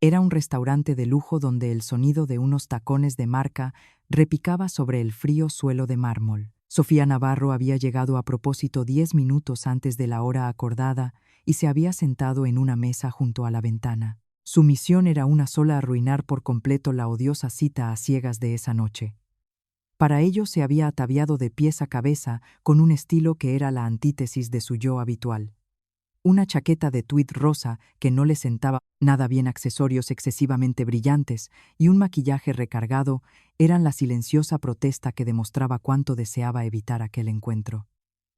Era un restaurante de lujo donde el sonido de unos tacones de marca repicaba sobre el frío suelo de mármol. Sofía Navarro había llegado a propósito 10 minutos antes de la hora acordada y se había sentado en una mesa junto a la ventana. Su misión era una sola: arruinar por completo la odiosa cita a ciegas de esa noche. Para ello se había ataviado de pies a cabeza con un estilo que era la antítesis de su yo habitual. Una chaqueta de tuit rosa que no le sentaba nada bien, accesorios excesivamente brillantes y un maquillaje recargado eran la silenciosa protesta que demostraba cuánto deseaba evitar aquel encuentro.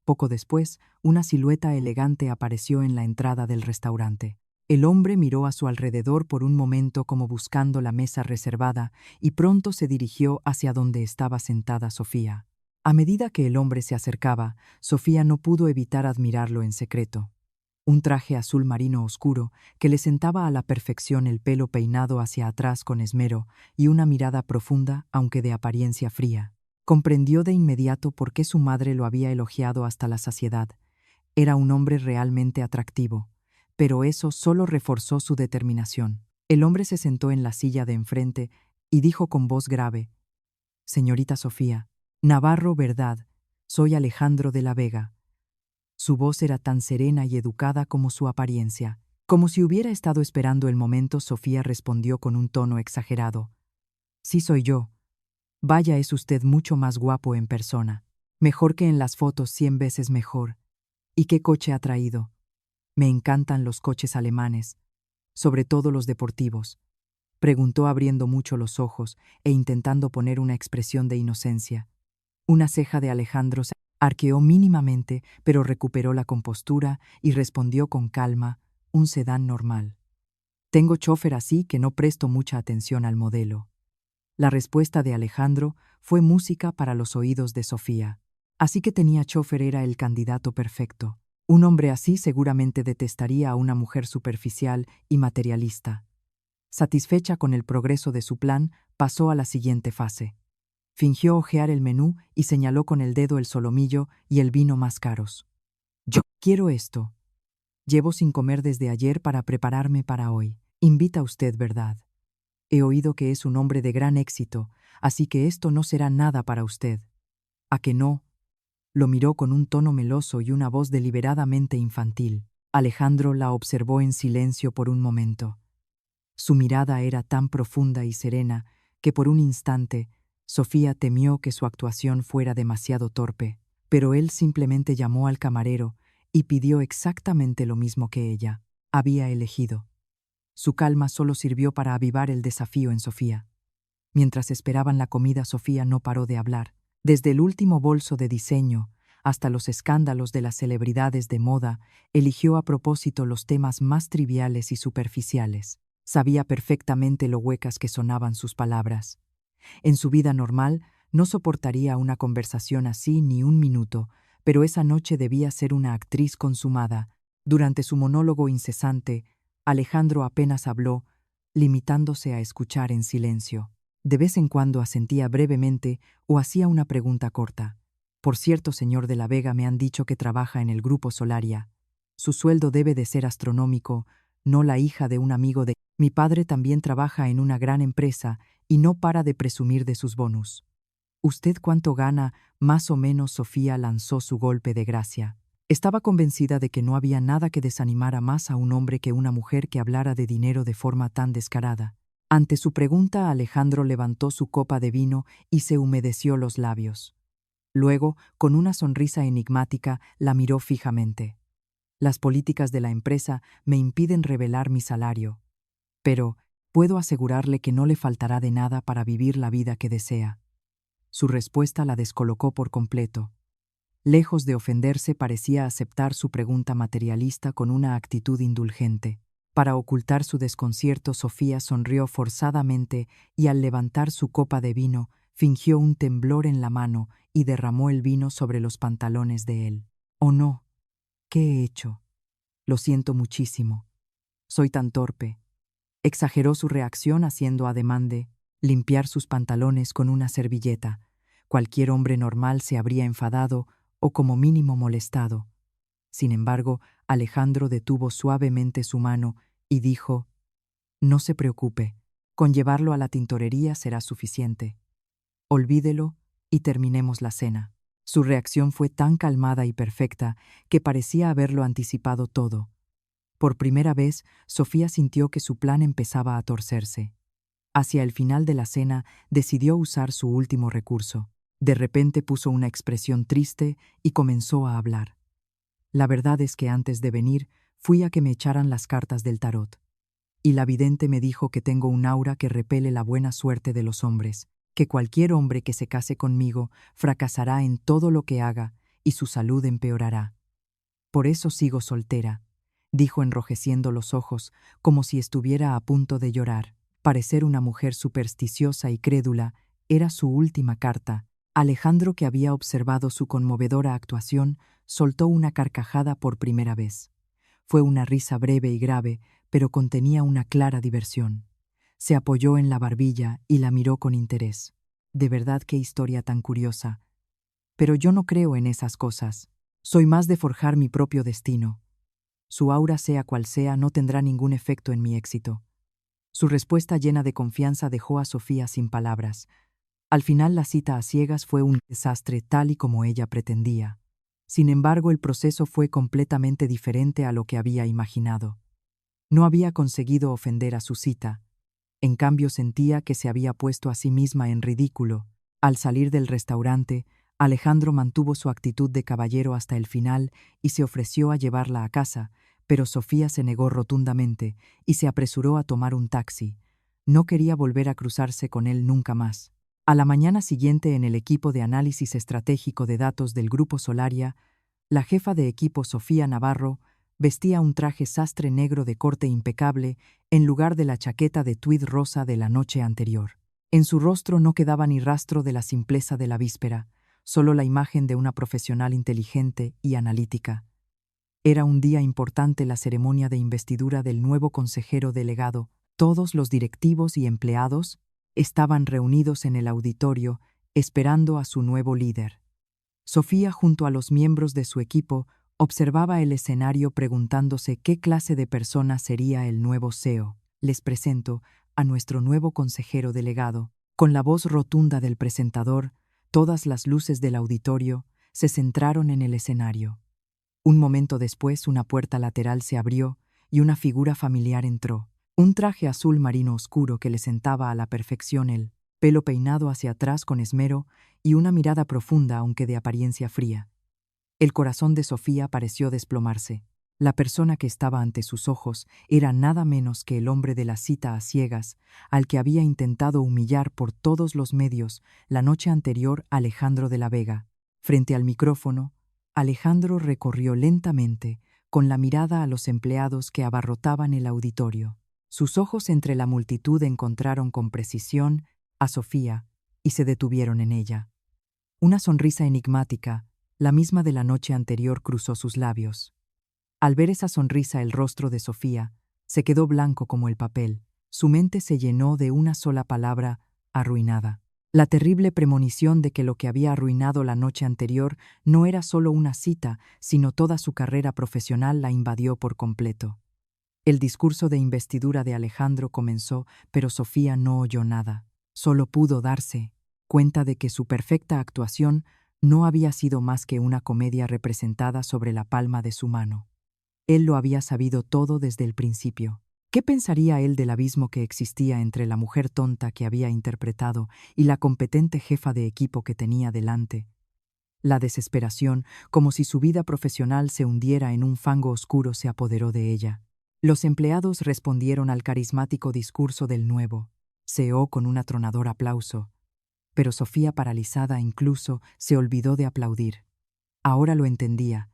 Poco después, una silueta elegante apareció en la entrada del restaurante. El hombre miró a su alrededor por un momento como buscando la mesa reservada y pronto se dirigió hacia donde estaba sentada Sofía. A medida que el hombre se acercaba, Sofía no pudo evitar admirarlo en secreto. Un traje azul marino oscuro que le sentaba a la perfección, el pelo peinado hacia atrás con esmero y una mirada profunda, aunque de apariencia fría. Comprendió de inmediato por qué su madre lo había elogiado hasta la saciedad. Era un hombre realmente atractivo, pero eso solo reforzó su determinación. El hombre se sentó en la silla de enfrente y dijo con voz grave: «Señorita Sofía Navarro, ¿verdad? Soy Alejandro de la Vega». Su voz era tan serena y educada como su apariencia. Como si hubiera estado esperando el momento, Sofía respondió con un tono exagerado: «Sí, soy yo. Vaya, es usted mucho más guapo en persona. Mejor que en las fotos, 100 veces mejor. ¿Y qué coche ha traído? Me encantan los coches alemanes, sobre todo los deportivos», preguntó abriendo mucho los ojos e intentando poner una expresión de inocencia. Una ceja de Alejandro se arqueó mínimamente, pero recuperó la compostura y respondió con calma: «Un sedán normal. Tengo chofer, así que no presto mucha atención al modelo». La respuesta de Alejandro fue música para los oídos de Sofía. Así que tenía chofer, era el candidato perfecto. Un hombre así seguramente detestaría a una mujer superficial y materialista. Satisfecha con el progreso de su plan, pasó a la siguiente fase. Fingió hojear el menú y señaló con el dedo el solomillo y el vino más caros. «Yo quiero esto. Llevo sin comer desde ayer para prepararme para hoy. Invita usted, ¿verdad? He oído que es un hombre de gran éxito, así que esto no será nada para usted». «¿A que no?». Lo miró con un tono meloso y una voz deliberadamente infantil. Alejandro la observó en silencio por un momento. Su mirada era tan profunda y serena que por un instante Sofía temió que su actuación fuera demasiado torpe, pero él simplemente llamó al camarero y pidió exactamente lo mismo que ella había elegido. Su calma solo sirvió para avivar el desafío en Sofía. Mientras esperaban la comida, Sofía no paró de hablar. Desde el último bolso de diseño hasta los escándalos de las celebridades de moda, eligió a propósito los temas más triviales y superficiales. Sabía perfectamente lo huecas que sonaban sus palabras. En su vida normal no soportaría una conversación así ni un minuto, pero esa noche debía ser una actriz consumada. Durante su monólogo incesante, Alejandro apenas habló, limitándose a escuchar en silencio. De vez en cuando asentía brevemente o hacía una pregunta corta. «Por cierto, señor de la Vega, me han dicho que trabaja en el Grupo Solaria. Su sueldo debe de ser astronómico, no la hija de un amigo de... Mi padre también trabaja en una gran empresa y no para de presumir de sus bonus. ¿Usted cuánto gana, más o menos?». Sofía lanzó su golpe de gracia. Estaba convencida de que no había nada que desanimara más a un hombre que una mujer que hablara de dinero de forma tan descarada. Ante su pregunta, Alejandro levantó su copa de vino y se humedeció los labios. Luego, con una sonrisa enigmática, la miró fijamente. «Las políticas de la empresa me impiden revelar mi salario, pero puedo asegurarle que no le faltará de nada para vivir la vida que desea». Su respuesta la descolocó por completo. Lejos de ofenderse, parecía aceptar su pregunta materialista con una actitud indulgente. Para ocultar su desconcierto, Sofía sonrió forzadamente y al levantar su copa de vino, fingió un temblor en la mano y derramó el vino sobre los pantalones de él. «Oh no, ¿qué he hecho? Lo siento muchísimo. Soy tan torpe». Exageró su reacción haciendo ademán de limpiar sus pantalones con una servilleta. Cualquier hombre normal se habría enfadado o como mínimo molestado. Sin embargo, Alejandro detuvo suavemente su mano y dijo: No se preocupe, con llevarlo a la tintorería será suficiente. Olvídelo y terminemos la cena. Su reacción fue tan calmada y perfecta que parecía haberlo anticipado todo. Por primera vez, Sofía sintió que su plan empezaba a torcerse. Hacia el final de la cena, decidió usar su último recurso. De repente puso una expresión triste y comenzó a hablar. La verdad es que antes de venir, fui a que me echaran las cartas del tarot. Y la vidente me dijo que tengo un aura que repele la buena suerte de los hombres, que cualquier hombre que se case conmigo fracasará en todo lo que haga y su salud empeorará. Por eso sigo soltera, dijo enrojeciendo los ojos, como si estuviera a punto de llorar. Parecer una mujer supersticiosa y crédula era su última carta. Alejandro, que había observado su conmovedora actuación, soltó una carcajada por primera vez. Fue una risa breve y grave, pero contenía una clara diversión. Se apoyó en la barbilla y la miró con interés. De verdad, qué historia tan curiosa. Pero yo no creo en esas cosas. Soy más de forjar mi propio destino. Su aura, sea cual sea, no tendrá ningún efecto en mi éxito. Su respuesta llena de confianza dejó a Sofía sin palabras. Al final, la cita a ciegas fue un desastre tal y como ella pretendía. Sin embargo, el proceso fue completamente diferente a lo que había imaginado. No había conseguido ofender a su cita. En cambio, sentía que se había puesto a sí misma en ridículo. Al salir del restaurante, Alejandro mantuvo su actitud de caballero hasta el final y se ofreció a llevarla a casa, pero Sofía se negó rotundamente y se apresuró a tomar un taxi. No quería volver a cruzarse con él nunca más. A la mañana siguiente, en el equipo de análisis estratégico de datos del Grupo Solaria, la jefa de equipo, Sofía Navarro, vestía un traje sastre negro de corte impecable en lugar de la chaqueta de tuid rosa de la noche anterior. En su rostro no quedaba ni rastro de la simpleza de la víspera, solo la imagen de una profesional inteligente y analítica. Era un día importante, la ceremonia de investidura del nuevo consejero delegado. Todos los directivos y empleados estaban reunidos en el auditorio esperando a su nuevo líder. Sofía, junto a los miembros de su equipo, observaba el escenario preguntándose qué clase de persona sería el nuevo CEO. Les presento a nuestro nuevo consejero delegado. Con la voz rotunda del presentador, todas las luces del auditorio se centraron en el escenario. Un momento después, una puerta lateral se abrió y una figura familiar entró. Un traje azul marino oscuro que le sentaba a la perfección, el pelo peinado hacia atrás con esmero y una mirada profunda, aunque de apariencia fría. El corazón de Sofía pareció desplomarse. La persona que estaba ante sus ojos era nada menos que el hombre de la cita a ciegas, al que había intentado humillar por todos los medios la noche anterior, Alejandro de la Vega. Frente al micrófono, Alejandro recorrió lentamente, con la mirada, a los empleados que abarrotaban el auditorio. Sus ojos entre la multitud encontraron con precisión a Sofía y se detuvieron en ella. Una sonrisa enigmática, la misma de la noche anterior, cruzó sus labios. Al ver esa sonrisa, el rostro de Sofía se quedó blanco como el papel. Su mente se llenó de una sola palabra: arruinada. La terrible premonición de que lo que había arruinado la noche anterior no era solo una cita, sino toda su carrera profesional, la invadió por completo. El discurso de investidura de Alejandro comenzó, pero Sofía no oyó nada. Solo pudo darse cuenta de que su perfecta actuación no había sido más que una comedia representada sobre la palma de su mano. Él lo había sabido todo desde el principio. ¿Qué pensaría él del abismo que existía entre la mujer tonta que había interpretado y la competente jefa de equipo que tenía delante? La desesperación, como si su vida profesional se hundiera en un fango oscuro, se apoderó de ella. Los empleados respondieron al carismático discurso del nuevo CEO con un atronador aplauso, pero Sofía, paralizada, incluso se olvidó de aplaudir. Ahora lo entendía.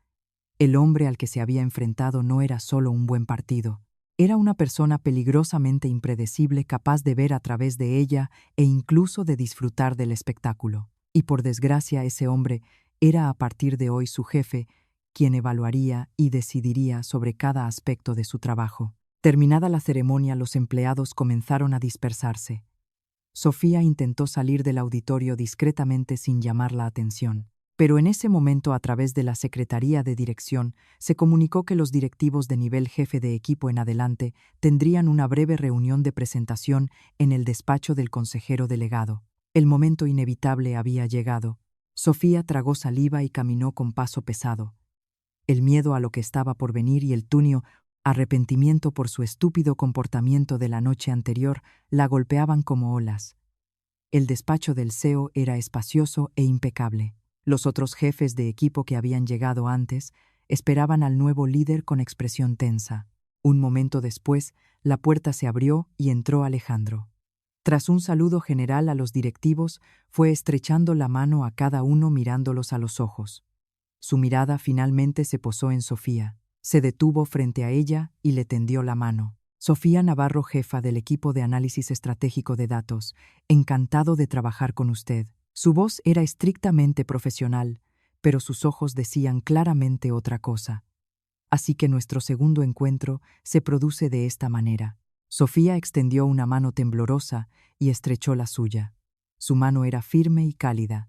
El hombre al que se había enfrentado no era solo un buen partido. Era una persona peligrosamente impredecible, capaz de ver a través de ella e incluso de disfrutar del espectáculo. Y por desgracia, ese hombre era a partir de hoy su jefe, quien evaluaría y decidiría sobre cada aspecto de su trabajo. Terminada la ceremonia, los empleados comenzaron a dispersarse. Sofía intentó salir del auditorio discretamente sin llamar la atención. Pero en ese momento, a través de la Secretaría de Dirección, se comunicó que los directivos de nivel jefe de equipo en adelante tendrían una breve reunión de presentación en el despacho del consejero delegado. El momento inevitable había llegado. Sofía tragó saliva y caminó con paso pesado. El miedo a lo que estaba por venir y el tuño arrepentimiento por su estúpido comportamiento de la noche anterior la golpeaban como olas. El despacho del CEO era espacioso e impecable. Los otros jefes de equipo que habían llegado antes esperaban al nuevo líder con expresión tensa. Un momento después, la puerta se abrió y entró Alejandro. Tras un saludo general a los directivos, fue estrechando la mano a cada uno mirándolos a los ojos. Su mirada finalmente se posó en Sofía. Se detuvo frente a ella y le tendió la mano. Sofía Navarro, jefa del equipo de análisis estratégico de datos, encantado de trabajar con usted. Su voz era estrictamente profesional, pero sus ojos decían claramente otra cosa. Así que nuestro segundo encuentro se produce de esta manera. Sofía extendió una mano temblorosa y estrechó la suya. Su mano era firme y cálida.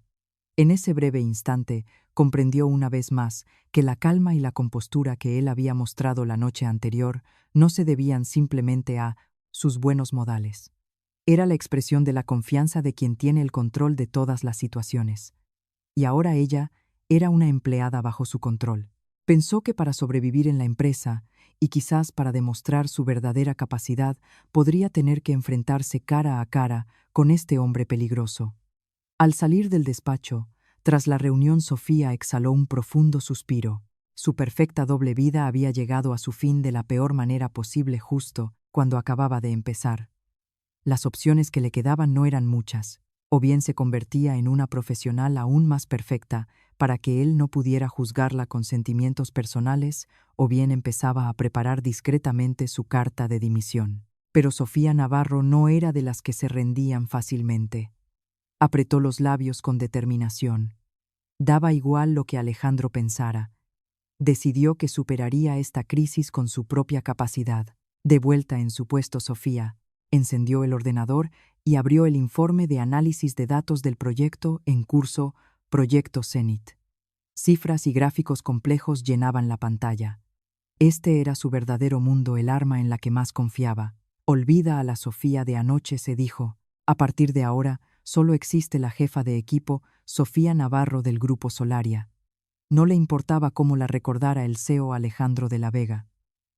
En ese breve instante, comprendió una vez más que la calma y la compostura que él había mostrado la noche anterior no se debían simplemente a sus buenos modales. Era la expresión de la confianza de quien tiene el control de todas las situaciones. Y ahora ella era una empleada bajo su control. Pensó que para sobrevivir en la empresa, y quizás para demostrar su verdadera capacidad, podría tener que enfrentarse cara a cara con este hombre peligroso. Al salir del despacho, tras la reunión, Sofía exhaló un profundo suspiro. Su perfecta doble vida había llegado a su fin de la peor manera posible justo cuando acababa de empezar. Las opciones que le quedaban no eran muchas. O bien se convertía en una profesional aún más perfecta para que él no pudiera juzgarla con sentimientos personales, o bien empezaba a preparar discretamente su carta de dimisión. Pero Sofía Navarro no era de las que se rendían fácilmente. Apretó los labios con determinación. Daba igual lo que Alejandro pensara. Decidió que superaría esta crisis con su propia capacidad. De vuelta en su puesto, Sofía encendió el ordenador y abrió el informe de análisis de datos del proyecto en curso, Proyecto Zenit. Cifras y gráficos complejos llenaban la pantalla. Este era su verdadero mundo, el arma en la que más confiaba. Olvida a la Sofía de anoche, se dijo. A partir de ahora, solo existe la jefa de equipo, Sofía Navarro del Grupo Solaria. No le importaba cómo la recordara el CEO Alejandro de la Vega.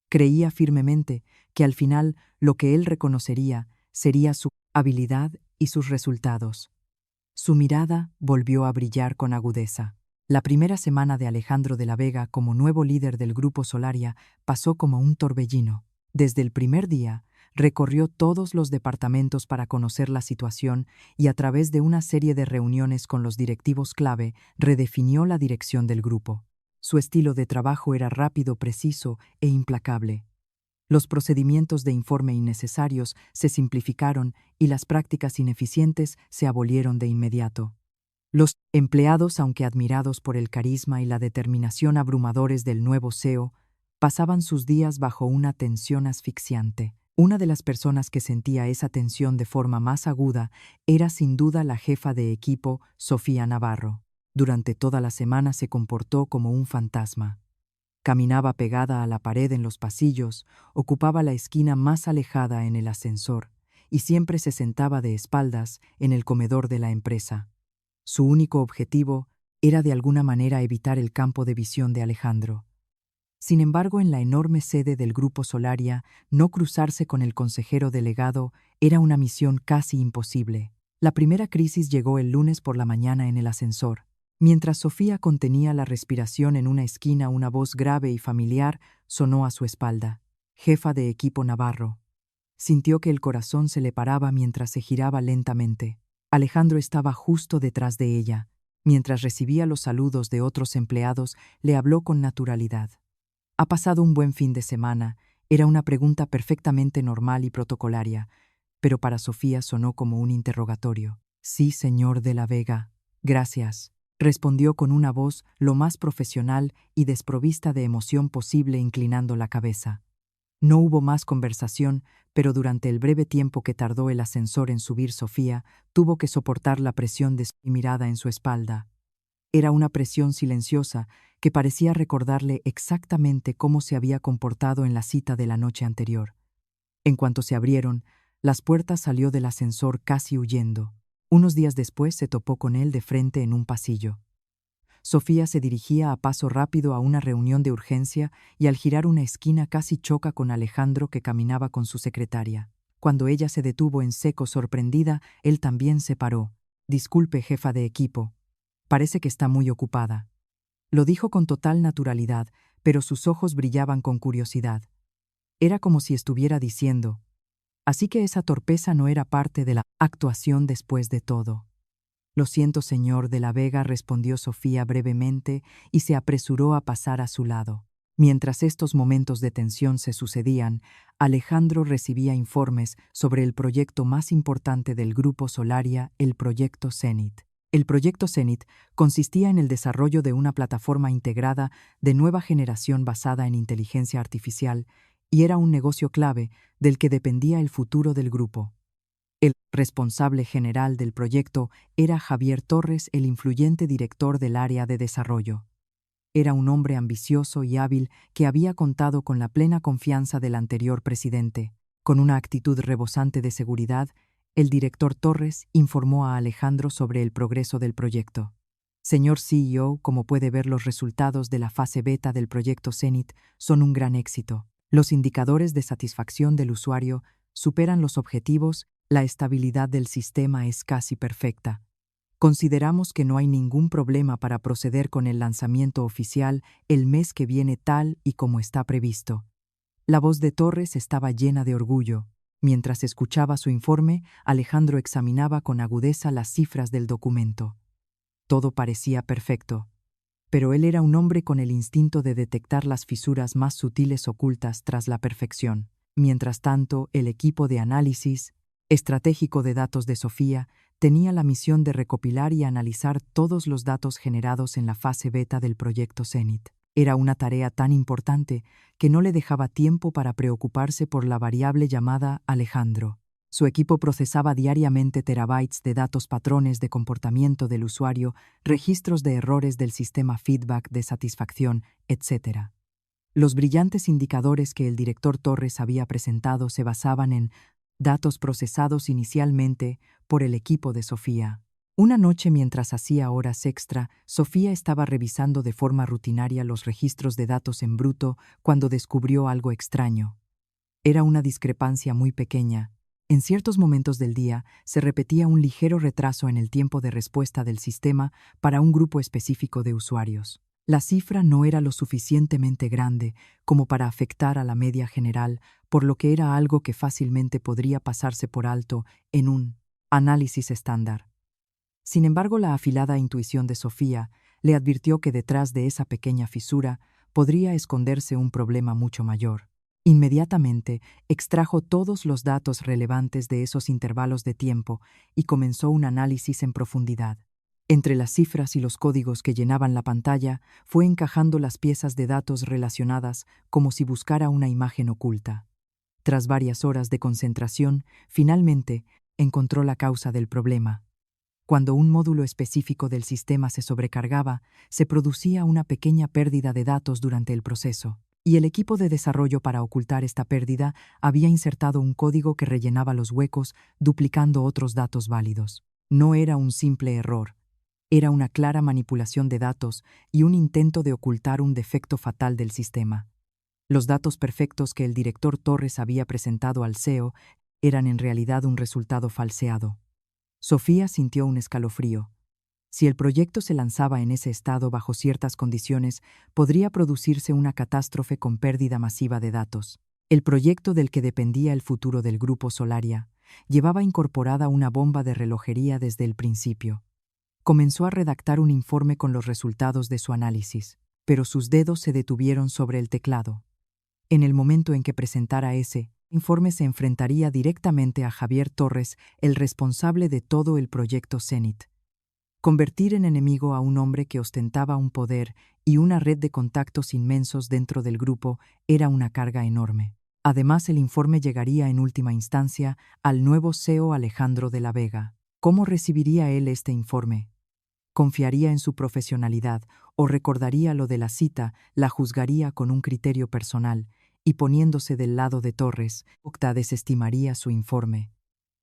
Creía firmemente que al final lo que él reconocería sería su habilidad y sus resultados. Su mirada volvió a brillar con agudeza. La primera semana de Alejandro de la Vega como nuevo líder del Grupo Solaria pasó como un torbellino. Desde el primer día, recorrió todos los departamentos para conocer la situación y a través de una serie de reuniones con los directivos clave, redefinió la dirección del grupo. Su estilo de trabajo era rápido, preciso e implacable. Los procedimientos de informe innecesarios se simplificaron y las prácticas ineficientes se abolieron de inmediato. Los empleados, aunque admirados por el carisma y la determinación abrumadores del nuevo CEO, pasaban sus días bajo una tensión asfixiante. Una de las personas que sentía esa tensión de forma más aguda era sin duda la jefa de equipo, Sofía Navarro. Durante toda la semana se comportó como un fantasma. Caminaba pegada a la pared en los pasillos, ocupaba la esquina más alejada en el ascensor y siempre se sentaba de espaldas en el comedor de la empresa. Su único objetivo era de alguna manera evitar el campo de visión de Alejandro. Sin embargo, en la enorme sede del Grupo Solaria, no cruzarse con el consejero delegado era una misión casi imposible. La primera crisis llegó el lunes por la mañana en el ascensor. Mientras Sofía contenía la respiración en una esquina, una voz grave y familiar sonó a su espalda. Jefa de equipo Navarro. Sintió que el corazón se le paraba mientras se giraba lentamente. Alejandro estaba justo detrás de ella. Mientras recibía los saludos de otros empleados, le habló con naturalidad. ¿Ha pasado un buen fin de semana? Era una pregunta perfectamente normal y protocolaria, pero para Sofía sonó como un interrogatorio. Sí, señor de la Vega. Gracias. Respondió con una voz lo más profesional y desprovista de emoción posible, inclinando la cabeza. No hubo más conversación, pero durante el breve tiempo que tardó el ascensor en subir, Sofía tuvo que soportar la presión de su mirada en su espalda. Era una presión silenciosa que parecía recordarle exactamente cómo se había comportado en la cita de la noche anterior. En cuanto se abrieron, las puertas salió del ascensor casi huyendo. Unos días después se topó con él de frente en un pasillo. Sofía se dirigía a paso rápido a una reunión de urgencia y al girar una esquina casi choca con Alejandro, que caminaba con su secretaria. Cuando ella se detuvo en seco sorprendida, él también se paró. «Disculpe, jefa de equipo. Parece que está muy ocupada». Lo dijo con total naturalidad, pero sus ojos brillaban con curiosidad. Era como si estuviera diciendo: «Así que esa torpeza no era parte de la actuación después de todo». «Lo siento, señor de la Vega», respondió Sofía brevemente y se apresuró a pasar a su lado. Mientras estos momentos de tensión se sucedían, Alejandro recibía informes sobre el proyecto más importante del Grupo Solaria, el Proyecto Zenit. El Proyecto Zenit consistía en el desarrollo de una plataforma integrada de nueva generación basada en inteligencia artificial y era un negocio clave del que dependía el futuro del grupo. El responsable general del proyecto era Javier Torres, el influyente director del área de desarrollo. Era un hombre ambicioso y hábil que había contado con la plena confianza del anterior presidente. Con una actitud rebosante de seguridad, el director Torres informó a Alejandro sobre el progreso del proyecto. «Señor CEO, como puede ver, los resultados de la fase beta del proyecto Zenit son un gran éxito. Los indicadores de satisfacción del usuario superan los objetivos, la estabilidad del sistema es casi perfecta. Consideramos que no hay ningún problema para proceder con el lanzamiento oficial el mes que viene tal y como está previsto». La voz de Torres estaba llena de orgullo. Mientras escuchaba su informe, Alejandro examinaba con agudeza las cifras del documento. Todo parecía perfecto, pero él era un hombre con el instinto de detectar las fisuras más sutiles ocultas tras la perfección. Mientras tanto, el equipo de análisis estratégico de datos de Sofía tenía la misión de recopilar y analizar todos los datos generados en la fase beta del proyecto Zenit. Era una tarea tan importante que no le dejaba tiempo para preocuparse por la variable llamada Alejandro. Su equipo procesaba diariamente terabytes de datos, patrones de comportamiento del usuario, registros de errores del sistema feedback de satisfacción, etc. Los brillantes indicadores que el director Torres había presentado se basaban en datos procesados inicialmente por el equipo de Sofía. Una noche, mientras hacía horas extra, Sofía estaba revisando de forma rutinaria los registros de datos en bruto cuando descubrió algo extraño. Era una discrepancia muy pequeña. En ciertos momentos del día se repetía un ligero retraso en el tiempo de respuesta del sistema para un grupo específico de usuarios. La cifra no era lo suficientemente grande como para afectar a la media general, por lo que era algo que fácilmente podría pasarse por alto en un análisis estándar. Sin embargo, la afilada intuición de Sofía le advirtió que detrás de esa pequeña fisura podría esconderse un problema mucho mayor. Inmediatamente extrajo todos los datos relevantes de esos intervalos de tiempo y comenzó un análisis en profundidad. Entre las cifras y los códigos que llenaban la pantalla, fue encajando las piezas de datos relacionadas como si buscara una imagen oculta. Tras varias horas de concentración, finalmente encontró la causa del problema. Cuando un módulo específico del sistema se sobrecargaba, se producía una pequeña pérdida de datos durante el proceso, y el equipo de desarrollo, para ocultar esta pérdida, había insertado un código que rellenaba los huecos, duplicando otros datos válidos. No era un simple error. Era una clara manipulación de datos y un intento de ocultar un defecto fatal del sistema. Los datos perfectos que el director Torres había presentado al CEO eran en realidad un resultado falseado. Sofía sintió un escalofrío. Si el proyecto se lanzaba en ese estado bajo ciertas condiciones, podría producirse una catástrofe con pérdida masiva de datos. El proyecto del que dependía el futuro del Grupo Solaria llevaba incorporada una bomba de relojería desde el principio. Comenzó a redactar un informe con los resultados de su análisis, pero sus dedos se detuvieron sobre el teclado. En el momento en que presentara ese informe, se enfrentaría directamente a Javier Torres, el responsable de todo el proyecto Zenit. Convertir en enemigo a un hombre que ostentaba un poder y una red de contactos inmensos dentro del grupo era una carga enorme. Además, el informe llegaría en última instancia al nuevo CEO Alejandro de la Vega. ¿Cómo recibiría él este informe? Confiaría en su profesionalidad o recordaría lo de la cita, la juzgaría con un criterio personal y poniéndose del lado de Torres, Octa desestimaría su informe.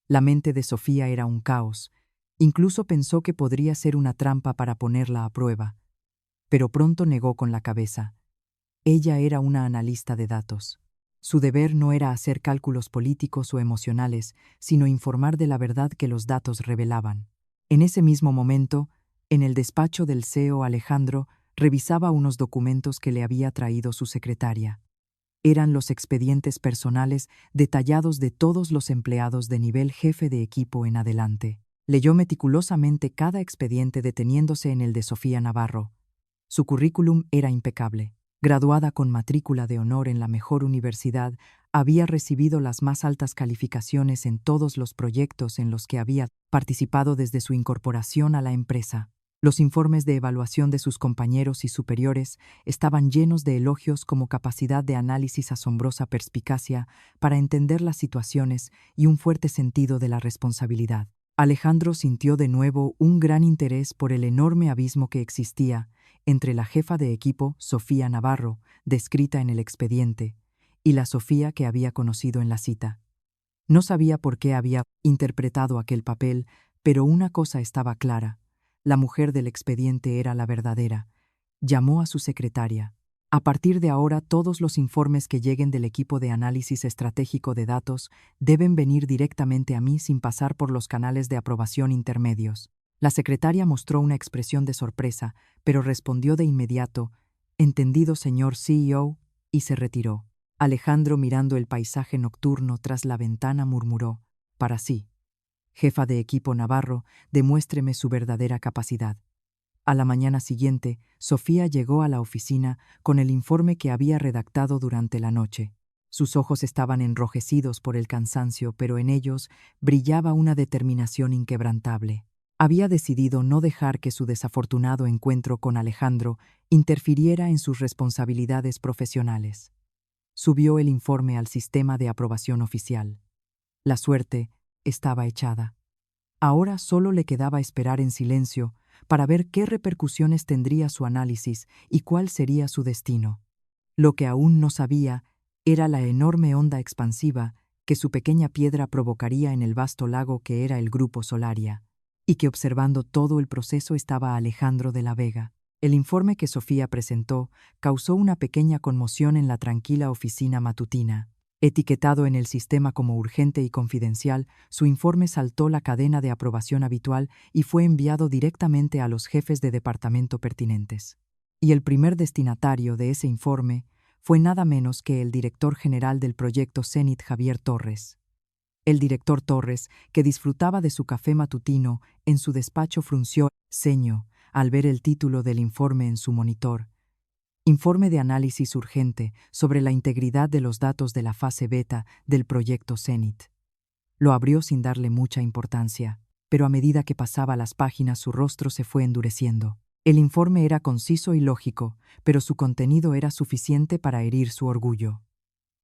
La mente de Sofía era un caos. Incluso pensó que podría ser una trampa para ponerla a prueba. Pero pronto negó con la cabeza. Ella era una analista de datos. Su deber no era hacer cálculos políticos o emocionales, sino informar de la verdad que los datos revelaban. En ese mismo momento, en el despacho del CEO Alejandro, revisaba unos documentos que le había traído su secretaria. Eran los expedientes personales detallados de todos los empleados de nivel jefe de equipo en adelante. Leyó meticulosamente cada expediente deteniéndose en el de Sofía Navarro. Su currículum era impecable. Graduada con matrícula de honor en la mejor universidad, había recibido las más altas calificaciones en todos los proyectos en los que había participado desde su incorporación a la empresa. Los informes de evaluación de sus compañeros y superiores estaban llenos de elogios como capacidad de análisis, asombrosa perspicacia para entender las situaciones y un fuerte sentido de la responsabilidad. Alejandro sintió de nuevo un gran interés por el enorme abismo que existía entre la jefa de equipo, Sofía Navarro, descrita en el expediente, y la Sofía que había conocido en la cita. No sabía por qué había interpretado aquel papel, pero una cosa estaba clara. La mujer del expediente era la verdadera. Llamó a su secretaria. A partir de ahora, todos los informes que lleguen del equipo de análisis estratégico de datos deben venir directamente a mí sin pasar por los canales de aprobación intermedios. La secretaria mostró una expresión de sorpresa, pero respondió de inmediato, «Entendido, señor CEO», y se retiró. Alejandro, mirando el paisaje nocturno tras la ventana, murmuró, para sí: «Jefa de equipo Navarro, demuéstreme su verdadera capacidad». A la mañana siguiente, Sofía llegó a la oficina con el informe que había redactado durante la noche. Sus ojos estaban enrojecidos por el cansancio, pero en ellos brillaba una determinación inquebrantable. Había decidido no dejar que su desafortunado encuentro con Alejandro interfiriera en sus responsabilidades profesionales. Subió el informe al sistema de aprobación oficial. La suerte estaba echada. Ahora solo le quedaba esperar en silencio para ver qué repercusiones tendría su análisis y cuál sería su destino. Lo que aún no sabía era la enorme onda expansiva que su pequeña piedra provocaría en el vasto lago que era el Grupo Solaria, y que observando todo el proceso estaba Alejandro de la Vega. El informe que Sofía presentó causó una pequeña conmoción en la tranquila oficina matutina. Etiquetado en el sistema como urgente y confidencial, su informe saltó la cadena de aprobación habitual y fue enviado directamente a los jefes de departamento pertinentes. Y el primer destinatario de ese informe fue nada menos que el director general del proyecto Zenit, Javier Torres. El director Torres, que disfrutaba de su café matutino en su despacho, frunció el ceño al ver el título del informe en su monitor. Informe de análisis urgente sobre la integridad de los datos de la fase beta del proyecto Zenit. Lo abrió sin darle mucha importancia, pero a medida que pasaba las páginas su rostro se fue endureciendo. El informe era conciso y lógico, pero su contenido era suficiente para herir su orgullo.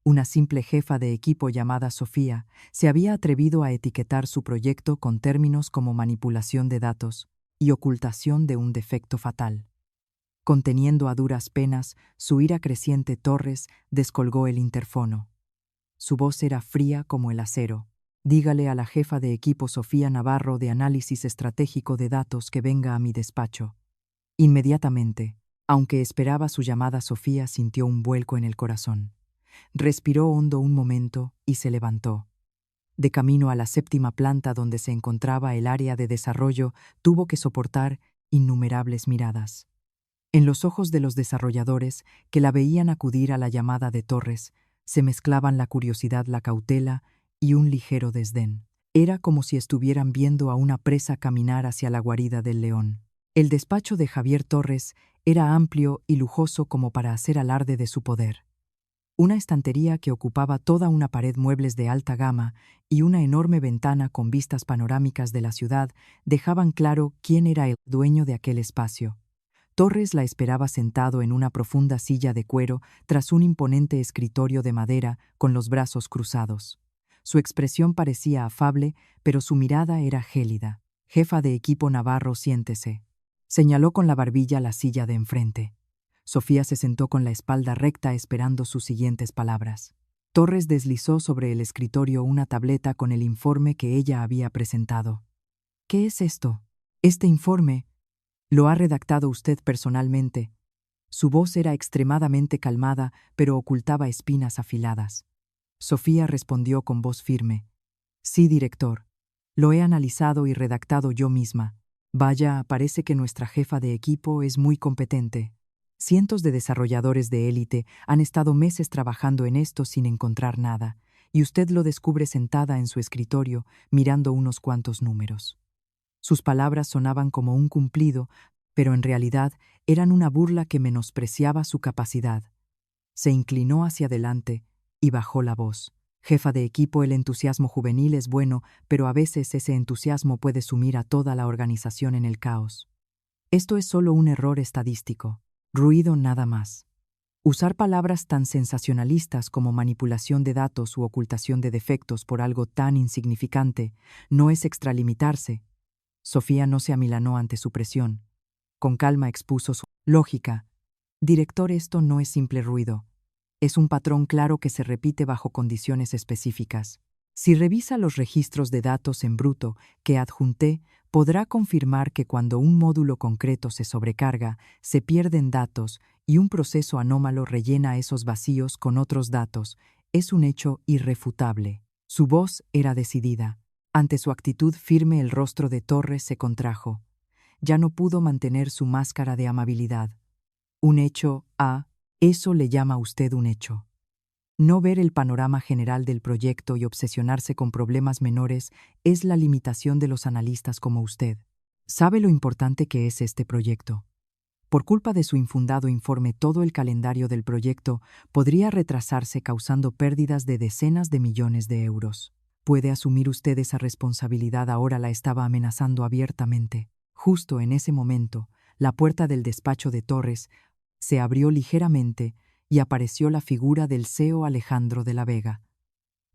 Una simple jefa de equipo llamada Sofía se había atrevido a etiquetar su proyecto con términos como manipulación de datos y ocultación de un defecto fatal. Conteniendo a duras penas su ira creciente, Torres descolgó el interfono. Su voz era fría como el acero. «Dígale a la jefa de equipo Sofía Navarro de análisis estratégico de datos que venga a mi despacho». Inmediatamente, aunque esperaba su llamada, Sofía sintió un vuelco en el corazón. Respiró hondo un momento y se levantó. De camino a la 7ª planta donde se encontraba el área de desarrollo, tuvo que soportar innumerables miradas. En los ojos de los desarrolladores, que la veían acudir a la llamada de Torres, se mezclaban la curiosidad, la cautela y un ligero desdén. Era como si estuvieran viendo a una presa caminar hacia la guarida del león. El despacho de Javier Torres era amplio y lujoso como para hacer alarde de su poder. Una estantería que ocupaba toda una pared, muebles de alta gama y una enorme ventana con vistas panorámicas de la ciudad dejaban claro quién era el dueño de aquel espacio. Torres la esperaba sentado en una profunda silla de cuero tras un imponente escritorio de madera con los brazos cruzados. Su expresión parecía afable, pero su mirada era gélida. «Jefa de equipo Navarro, siéntese». Señaló con la barbilla la silla de enfrente. Sofía se sentó con la espalda recta esperando sus siguientes palabras. Torres deslizó sobre el escritorio una tableta con el informe que ella había presentado. ¿Qué es esto? Este informe lo ha redactado usted personalmente. Su voz era extremadamente calmada, pero ocultaba espinas afiladas. Sofía respondió con voz firme. Sí, director. Lo he analizado y redactado yo misma. Vaya, parece que nuestra jefa de equipo es muy competente. Cientos de desarrolladores de élite han estado meses trabajando en esto sin encontrar nada, y usted lo descubre sentada en su escritorio, mirando unos cuantos números. Sus palabras sonaban como un cumplido, pero en realidad eran una burla que menospreciaba su capacidad. Se inclinó hacia adelante y bajó la voz. Jefa de equipo, el entusiasmo juvenil es bueno, pero a veces ese entusiasmo puede sumir a toda la organización en el caos. Esto es solo un error estadístico. Ruido nada más. Usar palabras tan sensacionalistas como manipulación de datos u ocultación de defectos por algo tan insignificante no es extralimitarse. Sofía no se amilanó ante su presión. Con calma expuso su lógica. Director, esto no es simple ruido. Es un patrón claro que se repite bajo condiciones específicas. Si revisa los registros de datos en bruto que adjunté, podrá confirmar que cuando un módulo concreto se sobrecarga, se pierden datos y un proceso anómalo rellena esos vacíos con otros datos. Es un hecho irrefutable. Su voz era decidida. Ante su actitud firme, el rostro de Torres se contrajo. Ya no pudo mantener su máscara de amabilidad. Un hecho, eso le llama a usted un hecho. No ver el panorama general del proyecto y obsesionarse con problemas menores es la limitación de los analistas como usted. ¿Sabe lo importante que es este proyecto? Por culpa de su infundado informe, todo el calendario del proyecto podría retrasarse causando pérdidas de decenas de millones de euros. ¿Puede asumir usted esa responsabilidad? Ahora la estaba amenazando abiertamente. Justo en ese momento, la puerta del despacho de Torres se abrió ligeramente y apareció la figura del CEO Alejandro de la Vega.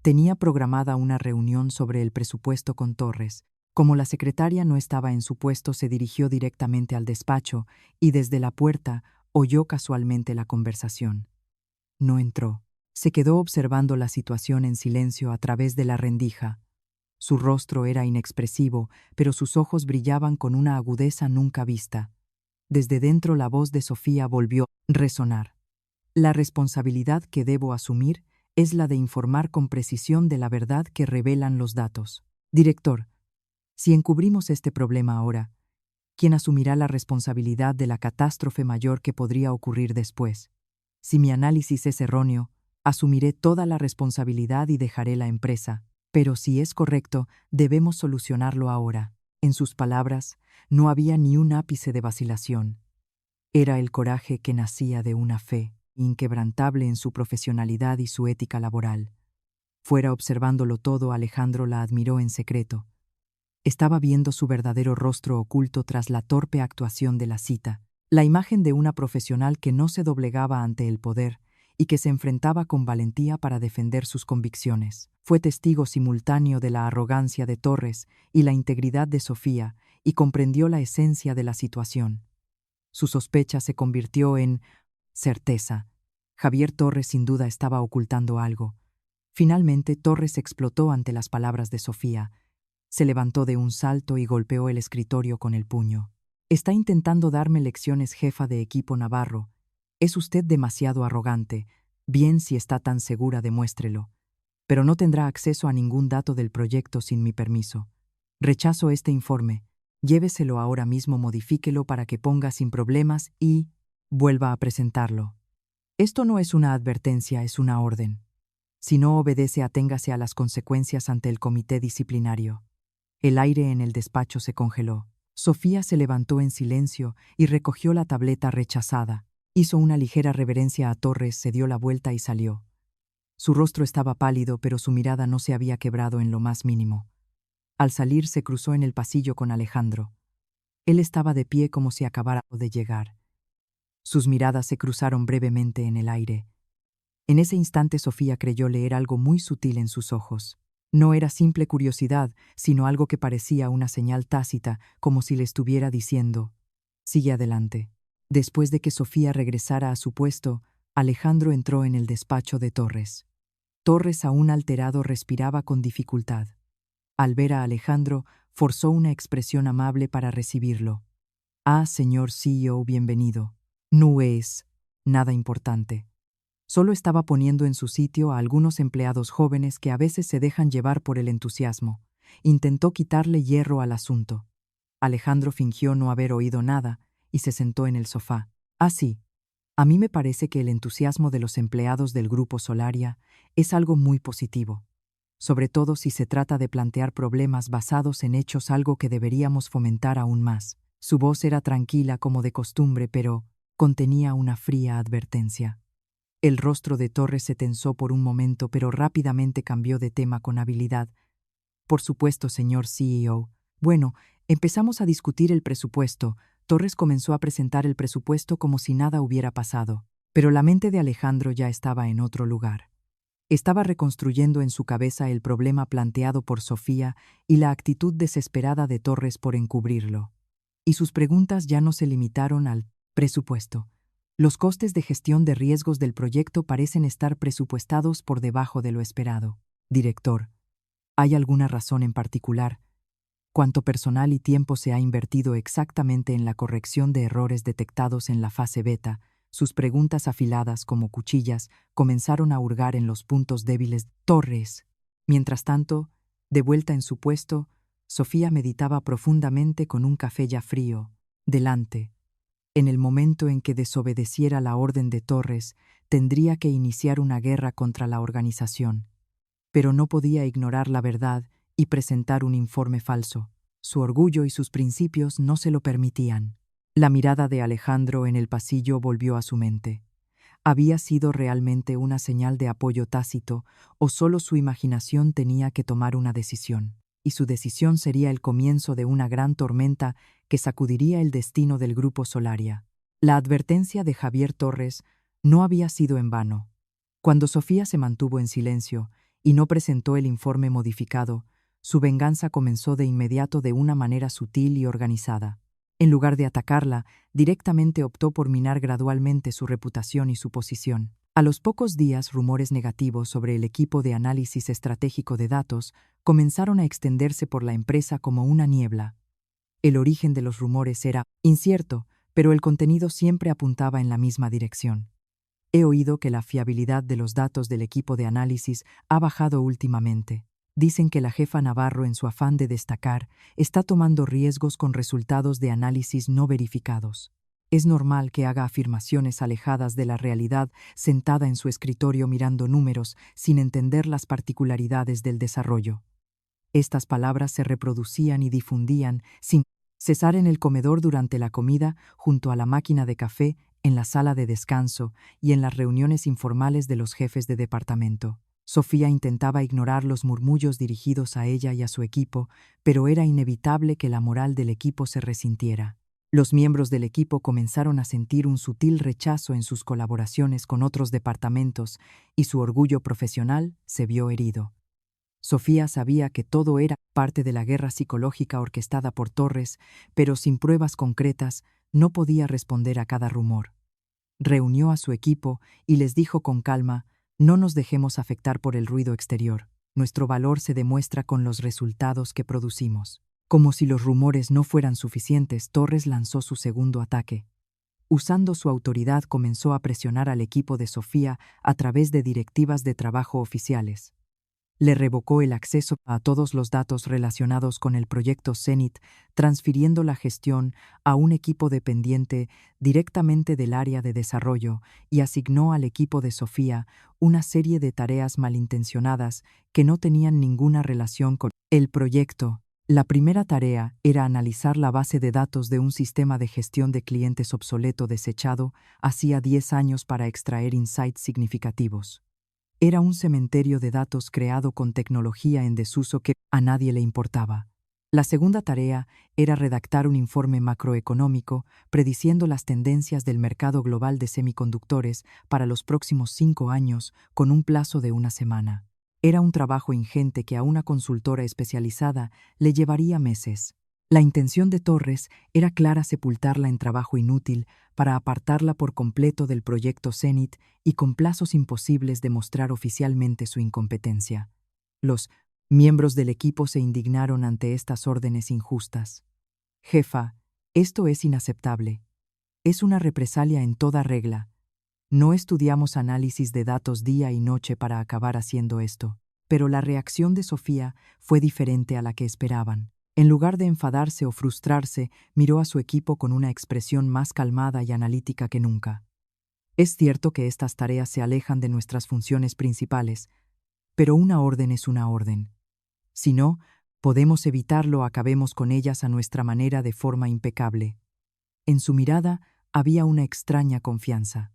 Tenía programada una reunión sobre el presupuesto con Torres. Como la secretaria no estaba en su puesto, se dirigió directamente al despacho y desde la puerta oyó casualmente la conversación. No entró. Se quedó observando la situación en silencio a través de la rendija. Su rostro era inexpresivo, pero sus ojos brillaban con una agudeza nunca vista. Desde dentro la voz de Sofía volvió a resonar. La responsabilidad que debo asumir es la de informar con precisión de la verdad que revelan los datos. Director, si encubrimos este problema ahora, ¿quién asumirá la responsabilidad de la catástrofe mayor que podría ocurrir después? Si mi análisis es erróneo, asumiré toda la responsabilidad y dejaré la empresa. Pero si es correcto, debemos solucionarlo ahora. En sus palabras, no había ni un ápice de vacilación. Era el coraje que nacía de una fe inquebrantable en su profesionalidad y su ética laboral. Fuera observándolo todo, Alejandro la admiró en secreto. Estaba viendo su verdadero rostro oculto tras la torpe actuación de la cita, la imagen de una profesional que no se doblegaba ante el poder y que se enfrentaba con valentía para defender sus convicciones. Fue testigo simultáneo de la arrogancia de Torres y la integridad de Sofía y comprendió la esencia de la situación. Su sospecha se convirtió en certeza. Javier Torres sin duda estaba ocultando algo. Finalmente, Torres explotó ante las palabras de Sofía. Se levantó de un salto y golpeó el escritorio con el puño. Está intentando darme lecciones, jefa de equipo Navarro. Es usted demasiado arrogante. Bien, si está tan segura, demuéstrelo. Pero no tendrá acceso a ningún dato del proyecto sin mi permiso. Rechazo este informe. Lléveselo ahora mismo, modifíquelo para que ponga sin problemas y vuelva a presentarlo. Esto no es una advertencia, es una orden. Si no obedece, aténgase a las consecuencias ante el comité disciplinario. El aire en el despacho se congeló. Sofía se levantó en silencio y recogió la tableta rechazada. Hizo una ligera reverencia a Torres, se dio la vuelta y salió. Su rostro estaba pálido, pero su mirada no se había quebrado en lo más mínimo. Al salir, se cruzó en el pasillo con Alejandro. Él estaba de pie como si acabara de llegar. Sus miradas se cruzaron brevemente en el aire. En ese instante Sofía creyó leer algo muy sutil en sus ojos. No era simple curiosidad, sino algo que parecía una señal tácita, como si le estuviera diciendo: Sigue adelante. Después de que Sofía regresara a su puesto, Alejandro entró en el despacho de Torres. Torres, aún alterado, respiraba con dificultad. Al ver a Alejandro, forzó una expresión amable para recibirlo. Ah, señor CEO, bienvenido. No es nada importante. Solo estaba poniendo en su sitio a algunos empleados jóvenes que a veces se dejan llevar por el entusiasmo. Intentó quitarle hierro al asunto. Alejandro fingió no haber oído nada y se sentó en el sofá. Ah, sí. A mí me parece que el entusiasmo de los empleados del Grupo Solaria es algo muy positivo, sobre todo si se trata de plantear problemas basados en hechos, algo que deberíamos fomentar aún más. Su voz era tranquila como de costumbre, pero contenía una fría advertencia. El rostro de Torres se tensó por un momento, pero rápidamente cambió de tema con habilidad. Por supuesto, señor CEO. Bueno, empezamos a discutir el presupuesto. Torres comenzó a presentar el presupuesto como si nada hubiera pasado, pero la mente de Alejandro ya estaba en otro lugar. Estaba reconstruyendo en su cabeza el problema planteado por Sofía y la actitud desesperada de Torres por encubrirlo. Y sus preguntas ya no se limitaron al presupuesto. Los costes de gestión de riesgos del proyecto parecen estar presupuestados por debajo de lo esperado. Director, ¿hay alguna razón en particular? ¿Cuánto personal y tiempo se ha invertido exactamente en la corrección de errores detectados en la fase beta? Sus preguntas afiladas como cuchillas comenzaron a hurgar en los puntos débiles de Torres. Mientras tanto, de vuelta en su puesto, Sofía meditaba profundamente con un café ya frío. Delante. En el momento en que desobedeciera la orden de Torres, tendría que iniciar una guerra contra la organización. Pero no podía ignorar la verdad y presentar un informe falso. Su orgullo y sus principios no se lo permitían. La mirada de Alejandro en el pasillo volvió a su mente. ¿Había sido realmente una señal de apoyo tácito o solo su imaginación tenía que tomar una decisión? Y su decisión sería el comienzo de una gran tormenta que sacudiría el destino del Grupo Solaria. La advertencia de Javier Torres no había sido en vano. Cuando Sofía se mantuvo en silencio y no presentó el informe modificado, su venganza comenzó de inmediato de una manera sutil y organizada. En lugar de atacarla, directamente optó por minar gradualmente su reputación y su posición. A los pocos días, rumores negativos sobre el equipo de análisis estratégico de datos comenzaron a extenderse por la empresa como una niebla. El origen de los rumores era incierto, pero el contenido siempre apuntaba en la misma dirección. He oído que la fiabilidad de los datos del equipo de análisis ha bajado últimamente. Dicen que la jefa Navarro, en su afán de destacar, está tomando riesgos con resultados de análisis no verificados. Es normal que haga afirmaciones alejadas de la realidad sentada en su escritorio mirando números sin entender las particularidades del desarrollo. Estas palabras se reproducían y difundían sin cesar en el comedor durante la comida, junto a la máquina de café, en la sala de descanso y en las reuniones informales de los jefes de departamento. Sofía intentaba ignorar los murmullos dirigidos a ella y a su equipo, pero era inevitable que la moral del equipo se resintiera. Los miembros del equipo comenzaron a sentir un sutil rechazo en sus colaboraciones con otros departamentos y su orgullo profesional se vio herido. Sofía sabía que todo era parte de la guerra psicológica orquestada por Torres, pero sin pruebas concretas no podía responder a cada rumor. Reunió a su equipo y les dijo con calma: no nos dejemos afectar por el ruido exterior. Nuestro valor se demuestra con los resultados que producimos. Como si los rumores no fueran suficientes, Torres lanzó su segundo ataque. Usando su autoridad, comenzó a presionar al equipo de Sofía a través de directivas de trabajo oficiales. Le revocó el acceso a todos los datos relacionados con el proyecto Zenit, transfiriendo la gestión a un equipo dependiente directamente del área de desarrollo, y asignó al equipo de Sofía una serie de tareas malintencionadas que no tenían ninguna relación con el proyecto. La primera tarea era analizar la base de datos de un sistema de gestión de clientes obsoleto desechado hacía 10 años para extraer insights significativos. Era un cementerio de datos creado con tecnología en desuso que a nadie le importaba. La segunda tarea era redactar un informe macroeconómico prediciendo las tendencias del mercado global de semiconductores para los próximos 5 años con un plazo de una semana. Era un trabajo ingente que a una consultora especializada le llevaría meses. La intención de Torres era clara: sepultarla en trabajo inútil para apartarla por completo del proyecto Zenit y con plazos imposibles demostrar oficialmente su incompetencia. Los miembros del equipo se indignaron ante estas órdenes injustas. Jefa, esto es inaceptable. Es una represalia en toda regla. No estudiamos análisis de datos día y noche para acabar haciendo esto. Pero la reacción de Sofía fue diferente a la que esperaban. En lugar de enfadarse o frustrarse, miró a su equipo con una expresión más calmada y analítica que nunca. Es cierto que estas tareas se alejan de nuestras funciones principales, pero una orden es una orden. Si no, podemos evitarlo: acabemos con ellas a nuestra manera de forma impecable. En su mirada había una extraña confianza.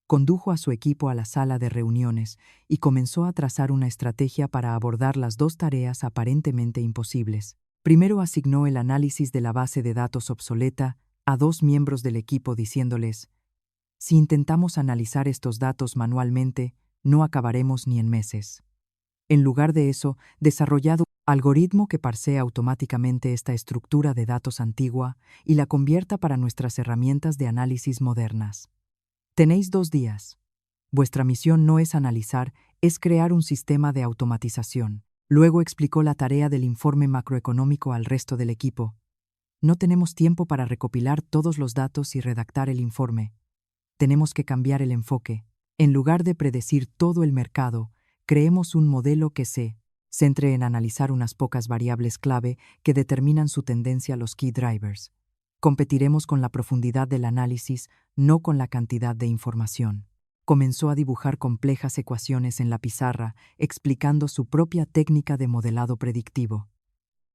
Condujo a su equipo a la sala de reuniones y comenzó a trazar una estrategia para abordar las dos tareas aparentemente imposibles. Primero asignó el análisis de la base de datos obsoleta a dos miembros del equipo, diciéndoles: si intentamos analizar estos datos manualmente, no acabaremos ni en meses. En lugar de eso, desarrollado un algoritmo que parsea automáticamente esta estructura de datos antigua y la convierta para nuestras herramientas de análisis modernas. Tenéis 2 días. Vuestra misión no es analizar, es crear un sistema de automatización. Luego explicó la tarea del informe macroeconómico al resto del equipo. No tenemos tiempo para recopilar todos los datos y redactar el informe. Tenemos que cambiar el enfoque. En lugar de predecir todo el mercado, creemos un modelo que se centre en analizar unas pocas variables clave que determinan su tendencia a los key drivers. Competiremos con la profundidad del análisis, no con la cantidad de información. Comenzó a dibujar complejas ecuaciones en la pizarra, explicando su propia técnica de modelado predictivo.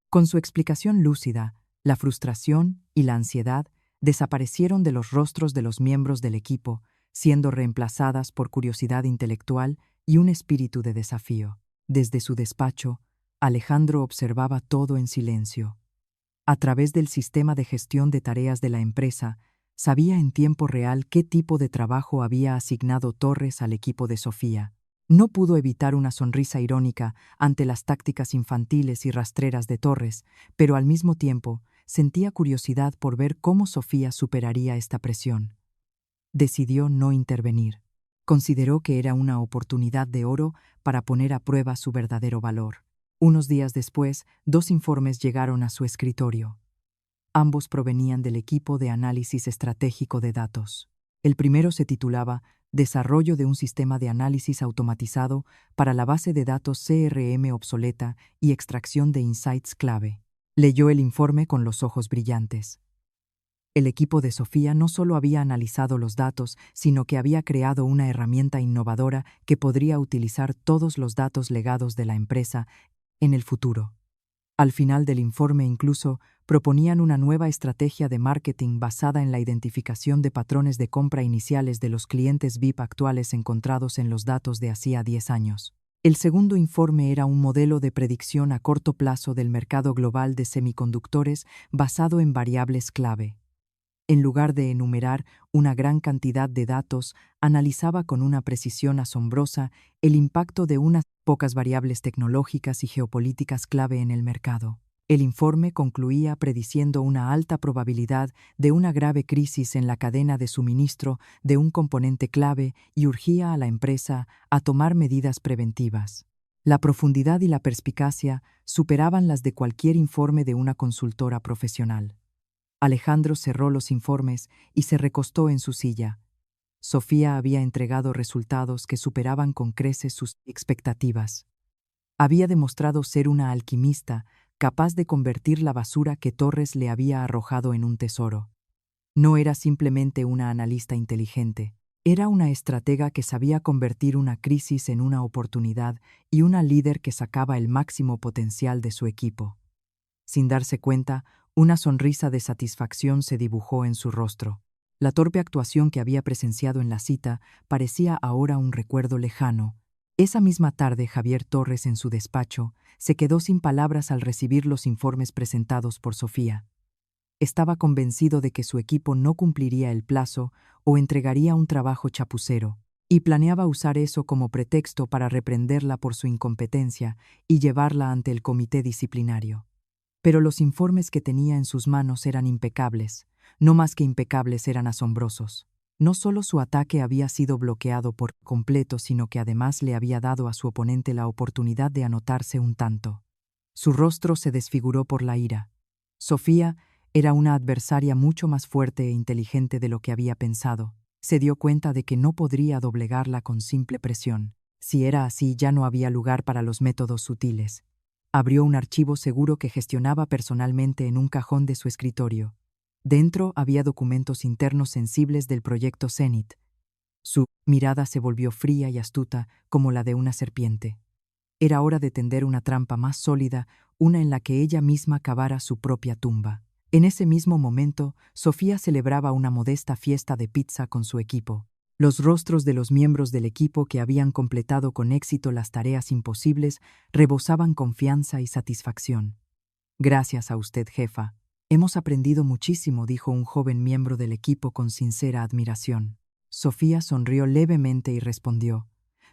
Con su explicación lúcida, la frustración y la ansiedad desaparecieron de los rostros de los miembros del equipo, siendo reemplazadas por curiosidad intelectual y un espíritu de desafío. Desde su despacho, Alejandro observaba todo en silencio. A través del sistema de gestión de tareas de la empresa, sabía en tiempo real qué tipo de trabajo había asignado Torres al equipo de Sofía. No pudo evitar una sonrisa irónica ante las tácticas infantiles y rastreras de Torres, pero al mismo tiempo sentía curiosidad por ver cómo Sofía superaría esta presión. Decidió no intervenir. Consideró que era una oportunidad de oro para poner a prueba su verdadero valor. Unos días después, 2 informes llegaron a su escritorio. Ambos provenían del equipo de análisis estratégico de datos. El primero se titulaba Desarrollo de un sistema de análisis automatizado para la base de datos CRM obsoleta y extracción de insights clave. Leyó el informe con los ojos brillantes. El equipo de Sofía no solo había analizado los datos, sino que había creado una herramienta innovadora que podría utilizar todos los datos legados de la empresa en el futuro. Al final del informe incluso proponían una nueva estrategia de marketing basada en la identificación de patrones de compra iniciales de los clientes VIP actuales encontrados en los datos de hacía 10 años. El segundo informe era un modelo de predicción a corto plazo del mercado global de semiconductores basado en variables clave. En lugar de enumerar una gran cantidad de datos, analizaba con una precisión asombrosa el impacto de unas pocas variables tecnológicas y geopolíticas clave en el mercado. El informe concluía prediciendo una alta probabilidad de una grave crisis en la cadena de suministro de un componente clave y urgía a la empresa a tomar medidas preventivas. La profundidad y la perspicacia superaban las de cualquier informe de una consultora profesional. Alejandro cerró los informes y se recostó en su silla. Sofía había entregado resultados que superaban con creces sus expectativas. Había demostrado ser una alquimista capaz de convertir la basura que Torres le había arrojado en un tesoro. No era simplemente una analista inteligente, era una estratega que sabía convertir una crisis en una oportunidad y una líder que sacaba el máximo potencial de su equipo. Sin darse cuenta, una sonrisa de satisfacción se dibujó en su rostro. La torpe actuación que había presenciado en la cita parecía ahora un recuerdo lejano. Esa misma tarde, Javier Torres, en su despacho, se quedó sin palabras al recibir los informes presentados por Sofía. Estaba convencido de que su equipo no cumpliría el plazo o entregaría un trabajo chapucero, y planeaba usar eso como pretexto para reprenderla por su incompetencia y llevarla ante el comité disciplinario. Pero los informes que tenía en sus manos eran impecables. No más que impecables, eran asombrosos. No solo su ataque había sido bloqueado por completo, sino que además le había dado a su oponente la oportunidad de anotarse un tanto. Su rostro se desfiguró por la ira. Sofía era una adversaria mucho más fuerte e inteligente de lo que había pensado. Se dio cuenta de que no podría doblegarla con simple presión. Si era así, ya no había lugar para los métodos sutiles. Abrió un archivo seguro que gestionaba personalmente en un cajón de su escritorio. Dentro había documentos internos sensibles del proyecto Zenith. Su mirada se volvió fría y astuta como la de una serpiente. Era hora de tender una trampa más sólida, una en la que ella misma cavara su propia tumba. En ese mismo momento, Sofía celebraba una modesta fiesta de pizza con su equipo. Los rostros de los miembros del equipo que habían completado con éxito las tareas imposibles rebosaban confianza y satisfacción. «Gracias a usted, jefa. Hemos aprendido muchísimo», dijo un joven miembro del equipo con sincera admiración. Sofía sonrió levemente y respondió: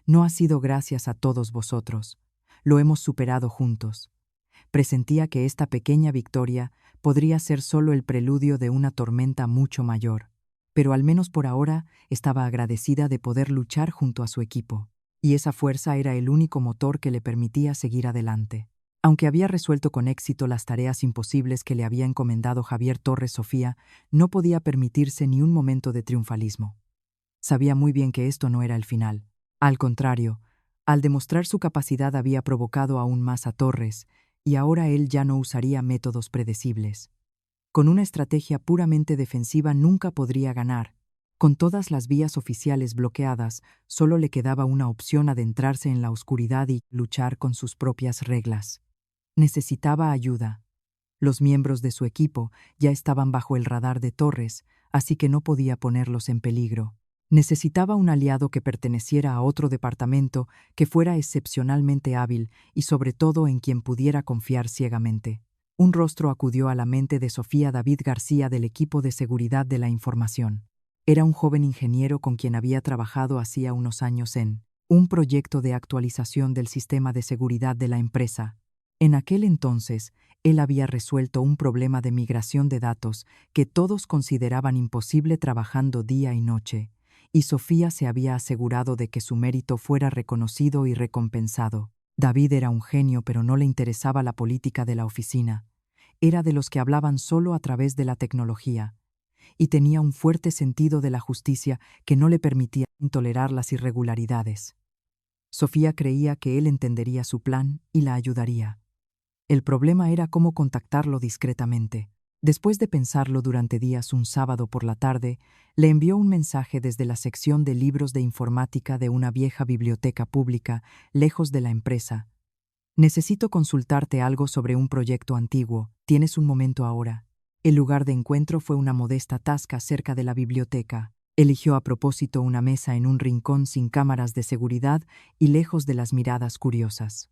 «No ha sido gracias a todos vosotros. Lo hemos superado juntos». Presentía que esta pequeña victoria podría ser solo el preludio de una tormenta mucho mayor, pero al menos por ahora estaba agradecida de poder luchar junto a su equipo, y esa fuerza era el único motor que le permitía seguir adelante. Aunque había resuelto con éxito las tareas imposibles que le había encomendado Javier Torres, Sofía no podía permitirse ni un momento de triunfalismo. Sabía muy bien que esto no era el final. Al contrario, al demostrar su capacidad había provocado aún más a Torres, y ahora él ya no usaría métodos predecibles. Con una estrategia puramente defensiva nunca podría ganar. Con todas las vías oficiales bloqueadas, solo le quedaba una opción: adentrarse en la oscuridad y luchar con sus propias reglas. Necesitaba ayuda. Los miembros de su equipo ya estaban bajo el radar de Torres, así que no podía ponerlos en peligro. Necesitaba un aliado que perteneciera a otro departamento, que fuera excepcionalmente hábil y sobre todo en quien pudiera confiar ciegamente. Un rostro acudió a la mente de Sofía: David García, del equipo de seguridad de la información. Era un joven ingeniero con quien había trabajado hacía unos años en un proyecto de actualización del sistema de seguridad de la empresa. En aquel entonces, él había resuelto un problema de migración de datos que todos consideraban imposible trabajando día y noche, y Sofía se había asegurado de que su mérito fuera reconocido y recompensado. David era un genio, pero no le interesaba la política de la oficina. Era de los que hablaban solo a través de la tecnología, y tenía un fuerte sentido de la justicia que no le permitía tolerar las irregularidades. Sofía creía que él entendería su plan y la ayudaría. El problema era cómo contactarlo discretamente. Después de pensarlo durante días, un sábado por la tarde, le envió un mensaje desde la sección de libros de informática de una vieja biblioteca pública, lejos de la empresa. «Necesito consultarte algo sobre un proyecto antiguo. ¿Tienes un momento ahora?» El lugar de encuentro fue una modesta tasca cerca de la biblioteca. Eligió a propósito una mesa en un rincón sin cámaras de seguridad y lejos de las miradas curiosas.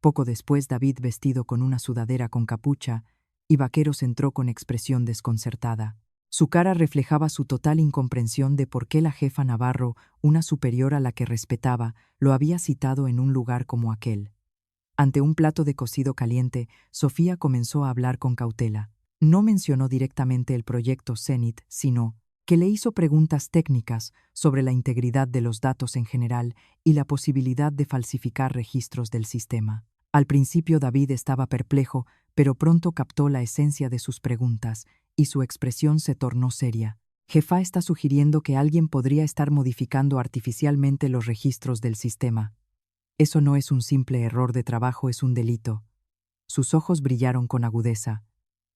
Poco después, David, vestido con una sudadera con capucha y vaqueros, entró con expresión desconcertada. Su cara reflejaba su total incomprensión de por qué la jefa Navarro, una superior a la que respetaba, lo había citado en un lugar como aquel. Ante un plato de cocido caliente, Sofía comenzó a hablar con cautela. No mencionó directamente el proyecto Zenith, sino que le hizo preguntas técnicas sobre la integridad de los datos en general y la posibilidad de falsificar registros del sistema. Al principio David estaba perplejo, pero pronto captó la esencia de sus preguntas y su expresión se tornó seria. «Jefa está sugiriendo que alguien podría estar modificando artificialmente los registros del sistema. Eso no es un simple error de trabajo, es un delito». Sus ojos brillaron con agudeza.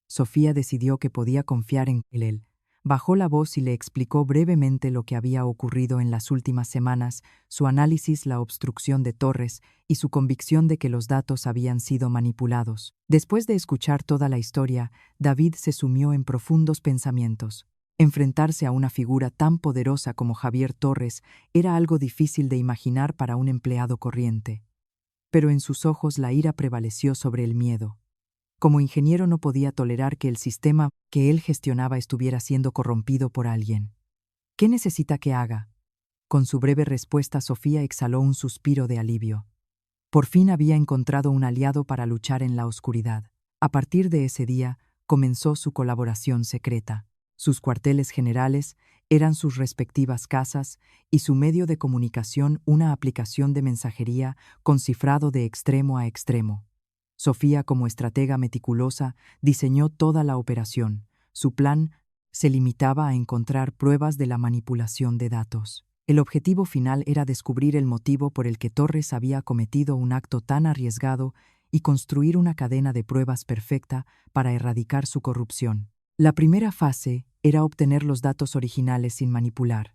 Sofía decidió que podía confiar en él. Bajó la voz y le explicó brevemente lo que había ocurrido en las últimas semanas, su análisis, la obstrucción de Torres y su convicción de que los datos habían sido manipulados. Después de escuchar toda la historia, David se sumió en profundos pensamientos. Enfrentarse a una figura tan poderosa como Javier Torres era algo difícil de imaginar para un empleado corriente. Pero en sus ojos la ira prevaleció sobre el miedo. Como ingeniero no podía tolerar que el sistema que él gestionaba estuviera siendo corrompido por alguien. «¿Qué necesita que haga?». Con su breve respuesta, Sofía exhaló un suspiro de alivio. Por fin había encontrado un aliado para luchar en la oscuridad. A partir de ese día, comenzó su colaboración secreta. Sus cuarteles generales eran sus respectivas casas y su medio de comunicación una aplicación de mensajería con cifrado de extremo a extremo. Sofía, como estratega meticulosa, diseñó toda la operación. Su plan se limitaba a encontrar pruebas de la manipulación de datos. El objetivo final era descubrir el motivo por el que Torres había cometido un acto tan arriesgado y construir una cadena de pruebas perfecta para erradicar su corrupción. La primera fase era obtener los datos originales sin manipular.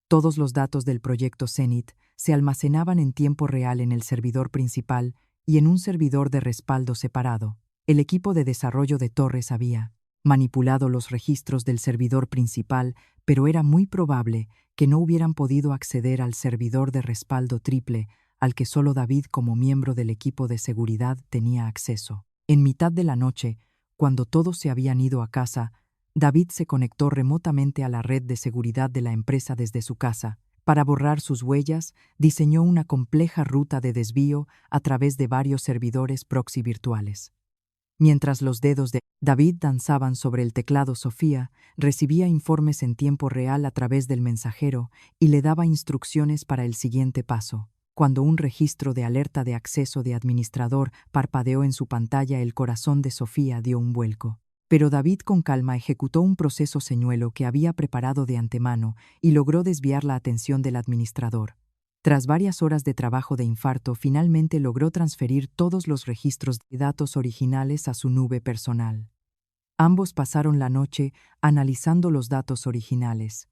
Todos los datos del proyecto Zenit se almacenaban en tiempo real en el servidor principal y en un servidor de respaldo separado. El equipo de desarrollo de Torres había manipulado los registros del servidor principal, pero era muy probable que no hubieran podido acceder al servidor de respaldo triple, al que solo David, como miembro del equipo de seguridad, tenía acceso. En mitad de la noche, cuando todos se habían ido a casa, David se conectó remotamente a la red de seguridad de la empresa desde su casa. Para borrar sus huellas, diseñó una compleja ruta de desvío a través de varios servidores proxy virtuales. Mientras los dedos de David danzaban sobre el teclado, Sofía recibía informes en tiempo real a través del mensajero y le daba instrucciones para el siguiente paso. Cuando un registro de alerta de acceso de administrador parpadeó en su pantalla, el corazón de Sofía dio un vuelco. Pero David con calma ejecutó un proceso señuelo que había preparado de antemano y logró desviar la atención del administrador. Tras varias horas de trabajo de infarto, finalmente logró transferir todos los registros de datos originales a su nube personal. Ambos pasaron la noche analizando los datos originales.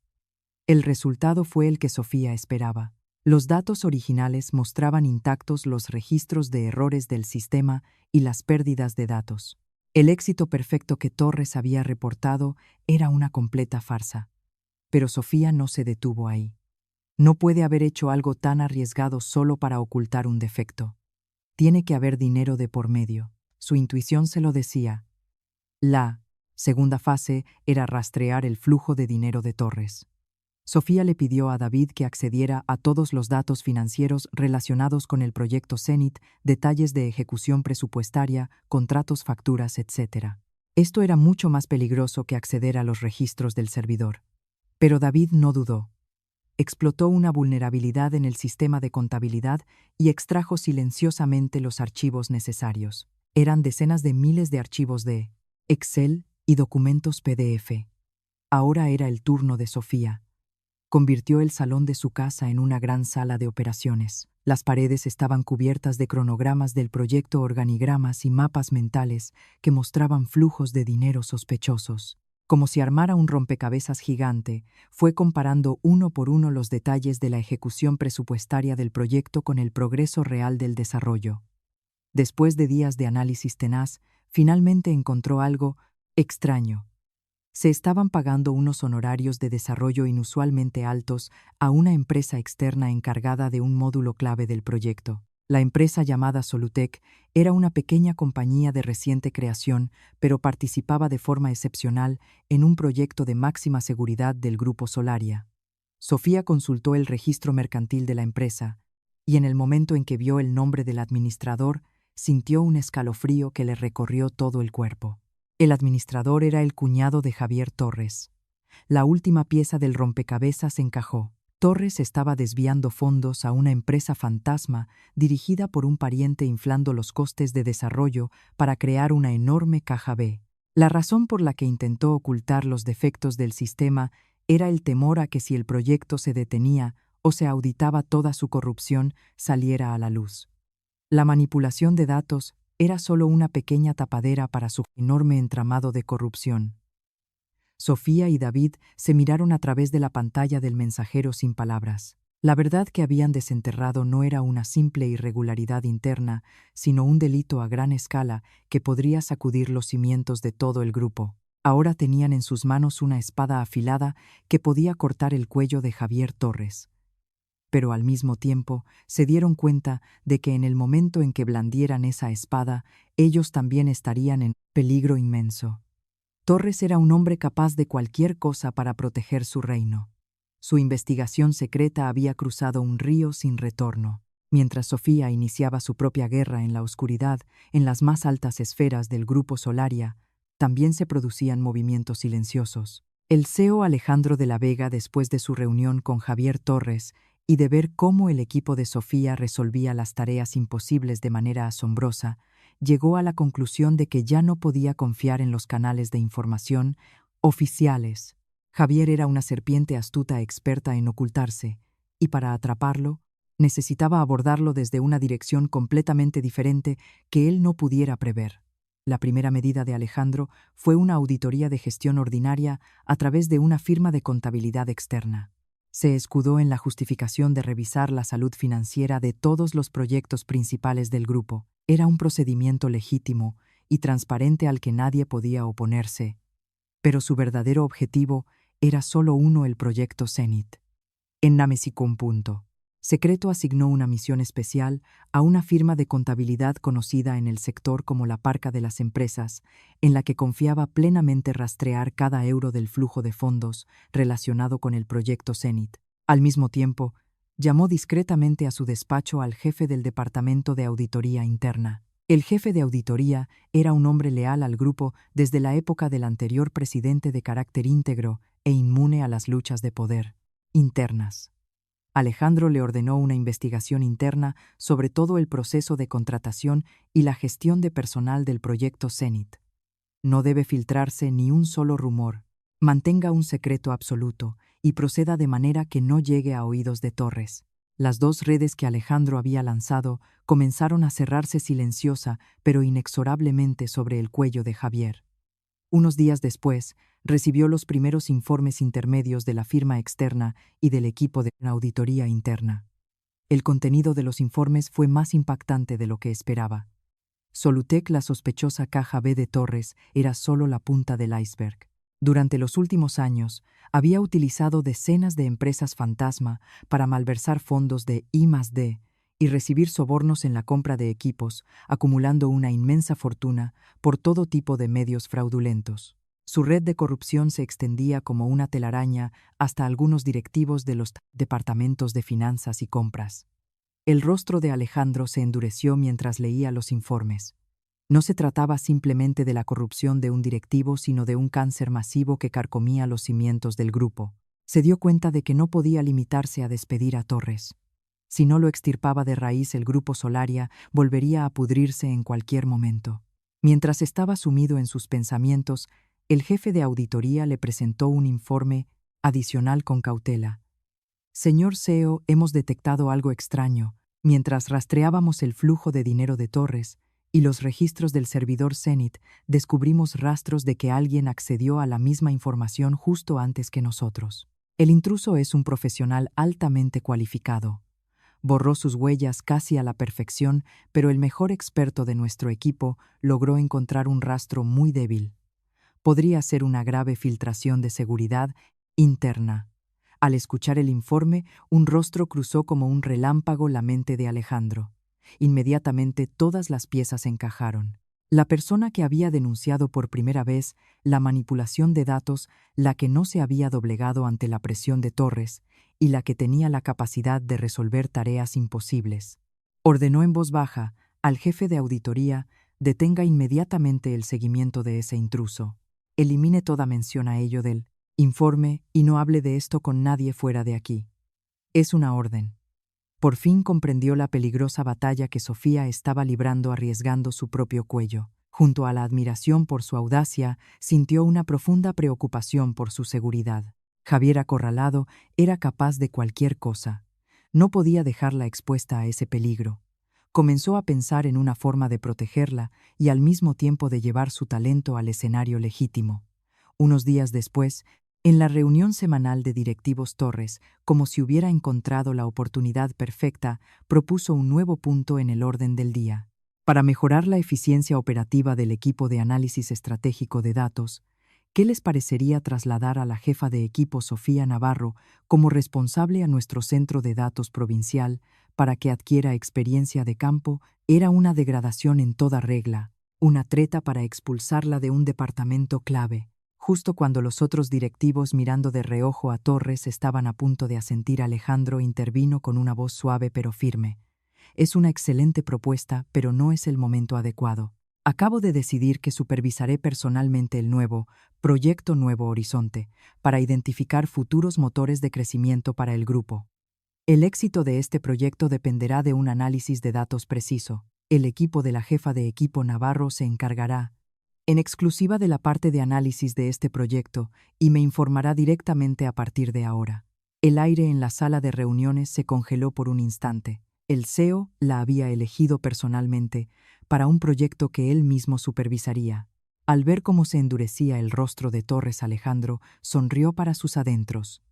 El resultado fue el que Sofía esperaba. Los datos originales mostraban intactos los registros de errores del sistema y las pérdidas de datos. El éxito perfecto que Torres había reportado era una completa farsa. Pero Sofía no se detuvo ahí. No puede haber hecho algo tan arriesgado solo para ocultar un defecto. Tiene que haber dinero de por medio. Su intuición se lo decía. La segunda fase era rastrear el flujo de dinero de Torres. Sofía le pidió a David que accediera a todos los datos financieros relacionados con el proyecto Zenit, detalles de ejecución presupuestaria, contratos, facturas, etc. Esto era mucho más peligroso que acceder a los registros del servidor. Pero David no dudó. Explotó una vulnerabilidad en el sistema de contabilidad y extrajo silenciosamente los archivos necesarios. Eran decenas de miles de archivos de Excel y documentos PDF. Ahora era el turno de Sofía. Convirtió el salón de su casa en una gran sala de operaciones. Las paredes estaban cubiertas de cronogramas del proyecto, organigramas y mapas mentales que mostraban flujos de dinero sospechosos. Como si armara un rompecabezas gigante, fue comparando uno por uno los detalles de la ejecución presupuestaria del proyecto con el progreso real del desarrollo. Después de días de análisis tenaz, finalmente encontró algo extraño. Se estaban pagando unos honorarios de desarrollo inusualmente altos a una empresa externa encargada de un módulo clave del proyecto. La empresa, llamada Solutec, era una pequeña compañía de reciente creación, pero participaba de forma excepcional en un proyecto de máxima seguridad del grupo Solaria. Sofía consultó el registro mercantil de la empresa, y en el momento en que vio el nombre del administrador, sintió un escalofrío que le recorrió todo el cuerpo. El administrador era el cuñado de Javier Torres. La última pieza del rompecabezas encajó. Torres estaba desviando fondos a una empresa fantasma dirigida por un pariente, inflando los costes de desarrollo para crear una enorme caja B. La razón por la que intentó ocultar los defectos del sistema era el temor a que, si el proyecto se detenía o se auditaba, toda su corrupción saliera a la luz. La manipulación de datos era solo una pequeña tapadera para su enorme entramado de corrupción. Sofía y David se miraron a través de la pantalla del mensajero sin palabras. La verdad que habían desenterrado no era una simple irregularidad interna, sino un delito a gran escala que podría sacudir los cimientos de todo el grupo. Ahora tenían en sus manos una espada afilada que podía cortar el cuello de Javier Torres. Pero al mismo tiempo se dieron cuenta de que en el momento en que blandieran esa espada, ellos también estarían en peligro inmenso. Torres era un hombre capaz de cualquier cosa para proteger su reino. Su investigación secreta había cruzado un río sin retorno. Mientras Sofía iniciaba su propia guerra en la oscuridad, en las más altas esferas del grupo Solaria, también se producían movimientos silenciosos. El CEO Alejandro de la Vega, después de su reunión con Javier Torres y de ver cómo el equipo de Sofía resolvía las tareas imposibles de manera asombrosa, llegó a la conclusión de que ya no podía confiar en los canales de información oficiales. Javier era una serpiente astuta experta en ocultarse, y para atraparlo, necesitaba abordarlo desde una dirección completamente diferente que él no pudiera prever. La primera medida de Alejandro fue una auditoría de gestión ordinaria a través de una firma de contabilidad externa. Se escudó en la justificación de revisar la salud financiera de todos los proyectos principales del grupo. Era un procedimiento legítimo y transparente al que nadie podía oponerse, pero su verdadero objetivo era solo uno: el proyecto Zenit. En Namesicum. Secreto asignó una misión especial a una firma de contabilidad conocida en el sector como la Parca de las Empresas, en la que confiaba plenamente rastrear cada euro del flujo de fondos relacionado con el proyecto Zenit. Al mismo tiempo, llamó discretamente a su despacho al jefe del Departamento de Auditoría Interna. El jefe de auditoría era un hombre leal al grupo desde la época del anterior presidente, de carácter íntegro e inmune a las luchas de poder internas. Alejandro le ordenó una investigación interna sobre todo el proceso de contratación y la gestión de personal del proyecto Zenit. No debe filtrarse ni un solo rumor. Mantenga un secreto absoluto y proceda de manera que no llegue a oídos de Torres. Las dos redes que Alejandro había lanzado comenzaron a cerrarse silenciosa pero inexorablemente sobre el cuello de Javier. Unos días después, recibió los primeros informes intermedios de la firma externa y del equipo de auditoría interna. El contenido de los informes fue más impactante de lo que esperaba. Solutec, la sospechosa caja B de Torres, era solo la punta del iceberg. Durante los últimos años, había utilizado decenas de empresas fantasma para malversar fondos de I+D y recibir sobornos en la compra de equipos, acumulando una inmensa fortuna por todo tipo de medios fraudulentos. Su red de corrupción se extendía como una telaraña hasta algunos directivos de los departamentos de finanzas y compras. El rostro de Alejandro se endureció mientras leía los informes. No se trataba simplemente de la corrupción de un directivo, sino de un cáncer masivo que carcomía los cimientos del grupo. Se dio cuenta de que no podía limitarse a despedir a Torres. Si no lo extirpaba de raíz, el grupo Solaria volvería a pudrirse en cualquier momento. Mientras estaba sumido en sus pensamientos, el jefe de auditoría le presentó un informe adicional con cautela. Señor CEO, hemos detectado algo extraño. Mientras rastreábamos el flujo de dinero de Torres y los registros del servidor Zenit, descubrimos rastros de que alguien accedió a la misma información justo antes que nosotros. El intruso es un profesional altamente cualificado. Borró sus huellas casi a la perfección, pero el mejor experto de nuestro equipo logró encontrar un rastro muy débil. Podría ser una grave filtración de seguridad interna. Al escuchar el informe, un rostro cruzó como un relámpago la mente de Alejandro. Inmediatamente todas las piezas encajaron. La persona que había denunciado por primera vez la manipulación de datos, la que no se había doblegado ante la presión de Torres y la que tenía la capacidad de resolver tareas imposibles. Ordenó en voz baja al jefe de auditoría: detenga inmediatamente el seguimiento de ese intruso. Elimine toda mención a ello del informe y no hable de esto con nadie fuera de aquí. Es una orden. Por fin comprendió la peligrosa batalla que Sofía estaba librando, arriesgando su propio cuello. Junto a la admiración por su audacia, sintió una profunda preocupación por su seguridad. Javier, acorralado, era capaz de cualquier cosa. No podía dejarla expuesta a ese peligro. Comenzó a pensar en una forma de protegerla y al mismo tiempo de llevar su talento al escenario legítimo. Unos días después, en la reunión semanal de directivos, Torres, como si hubiera encontrado la oportunidad perfecta, propuso un nuevo punto en el orden del día. Para mejorar la eficiencia operativa del equipo de análisis estratégico de datos, ¿qué les parecería trasladar a la jefa de equipo, Sofía Navarro, como responsable a nuestro centro de datos provincial para que adquiera experiencia de campo? Era una degradación en toda regla, una treta para expulsarla de un departamento clave. Justo cuando los otros directivos, mirando de reojo a Torres, estaban a punto de asentir, Alejandro intervino con una voz suave pero firme. Es una excelente propuesta, pero no es el momento adecuado. Acabo de decidir que supervisaré personalmente el proyecto Nuevo Horizonte, para identificar futuros motores de crecimiento para el grupo. El éxito de este proyecto dependerá de un análisis de datos preciso. El equipo de la jefa de equipo Navarro se encargará en exclusiva de la parte de análisis de este proyecto y me informará directamente a partir de ahora. El aire en la sala de reuniones se congeló por un instante. El CEO la había elegido personalmente para un proyecto que él mismo supervisaría. Al ver cómo se endurecía el rostro de Torres, Alejandro sonrió para sus adentros.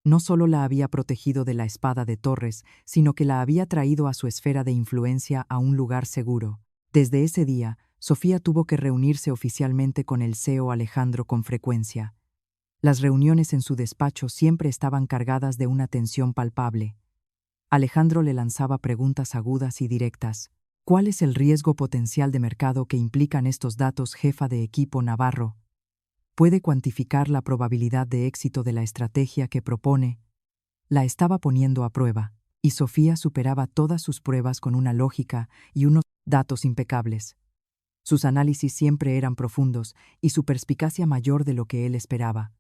No solo la había protegido de la espada de Torres, sino que la había traído a su esfera de influencia a un lugar seguro. Desde ese día, Sofía tuvo que reunirse oficialmente con el CEO Alejandro con frecuencia. Las reuniones en su despacho siempre estaban cargadas de una tensión palpable. Alejandro le lanzaba preguntas agudas y directas. ¿Cuál es el riesgo potencial de mercado que implican estos datos, jefa de equipo Navarro? ¿Puede cuantificar la probabilidad de éxito de la estrategia que propone? La estaba poniendo a prueba, y Sofía superaba todas sus pruebas con una lógica y unos datos impecables. Sus análisis siempre eran profundos y su perspicacia mayor de lo que él esperaba.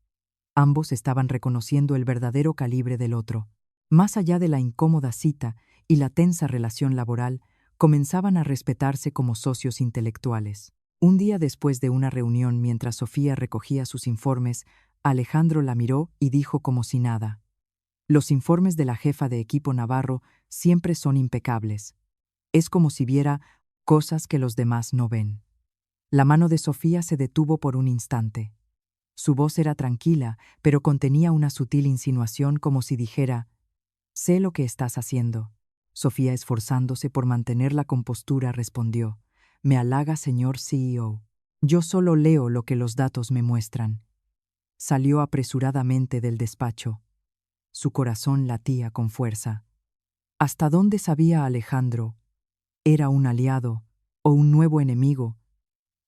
Ambos estaban reconociendo el verdadero calibre del otro. Más allá de la incómoda cita y la tensa relación laboral, comenzaban a respetarse como socios intelectuales. Un día después de una reunión, mientras Sofía recogía sus informes, Alejandro la miró y dijo como si nada: «Los informes de la jefa de equipo Navarro siempre son impecables. Es como si viera cosas que los demás no ven». La mano de Sofía se detuvo por un instante. Su voz era tranquila, pero contenía una sutil insinuación, como si dijera: «Sé lo que estás haciendo». Sofía, esforzándose por mantener la compostura, respondió: «Me halaga, señor CEO. Yo solo leo lo que los datos me muestran». Salió apresuradamente del despacho. Su corazón latía con fuerza. ¿Hasta dónde sabía Alejandro? ¿Era un aliado o un nuevo enemigo?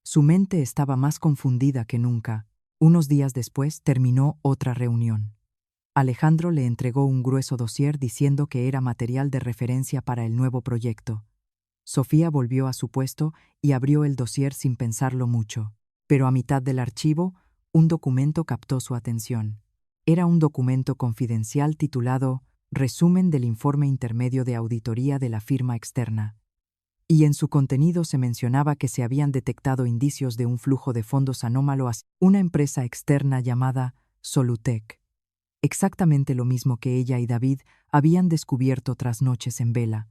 Su mente estaba más confundida que nunca. Unos días después terminó otra reunión. Alejandro le entregó un grueso dossier diciendo que era material de referencia para el nuevo proyecto. Sofía volvió a su puesto y abrió el dossier sin pensarlo mucho. Pero a mitad del archivo, un documento captó su atención. Era un documento confidencial titulado «Resumen del informe intermedio de auditoría de la firma externa». Y en su contenido se mencionaba que se habían detectado indicios de un flujo de fondos anómalo hacia una empresa externa llamada Solutec. Exactamente lo mismo que ella y David habían descubierto tras noches en vela.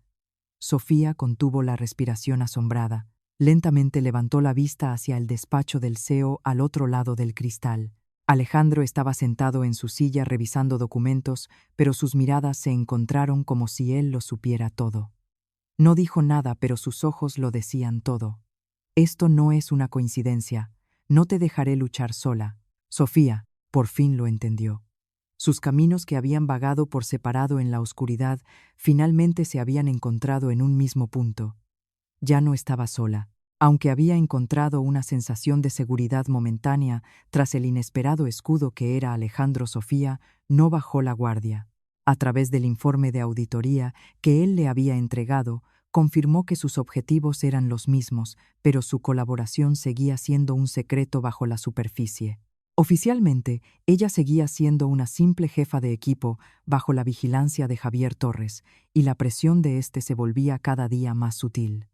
Sofía contuvo la respiración asombrada. Lentamente levantó la vista hacia el despacho del CEO al otro lado del cristal. Alejandro estaba sentado en su silla revisando documentos, pero sus miradas se encontraron como si él lo supiera todo. No dijo nada, pero sus ojos lo decían todo. «Esto no es una coincidencia. No te dejaré luchar sola». Sofía, por fin lo entendió. Sus caminos, que habían vagado por separado en la oscuridad, finalmente se habían encontrado en un mismo punto. Ya no estaba sola. Aunque había encontrado una sensación de seguridad momentánea tras el inesperado escudo que era Alejandro, Sofía no bajó la guardia. A través del informe de auditoría que él le había entregado, confirmó que sus objetivos eran los mismos, pero su colaboración seguía siendo un secreto bajo la superficie. Oficialmente, ella seguía siendo una simple jefa de equipo bajo la vigilancia de Javier Torres, y la presión de éste se volvía cada día más sutil.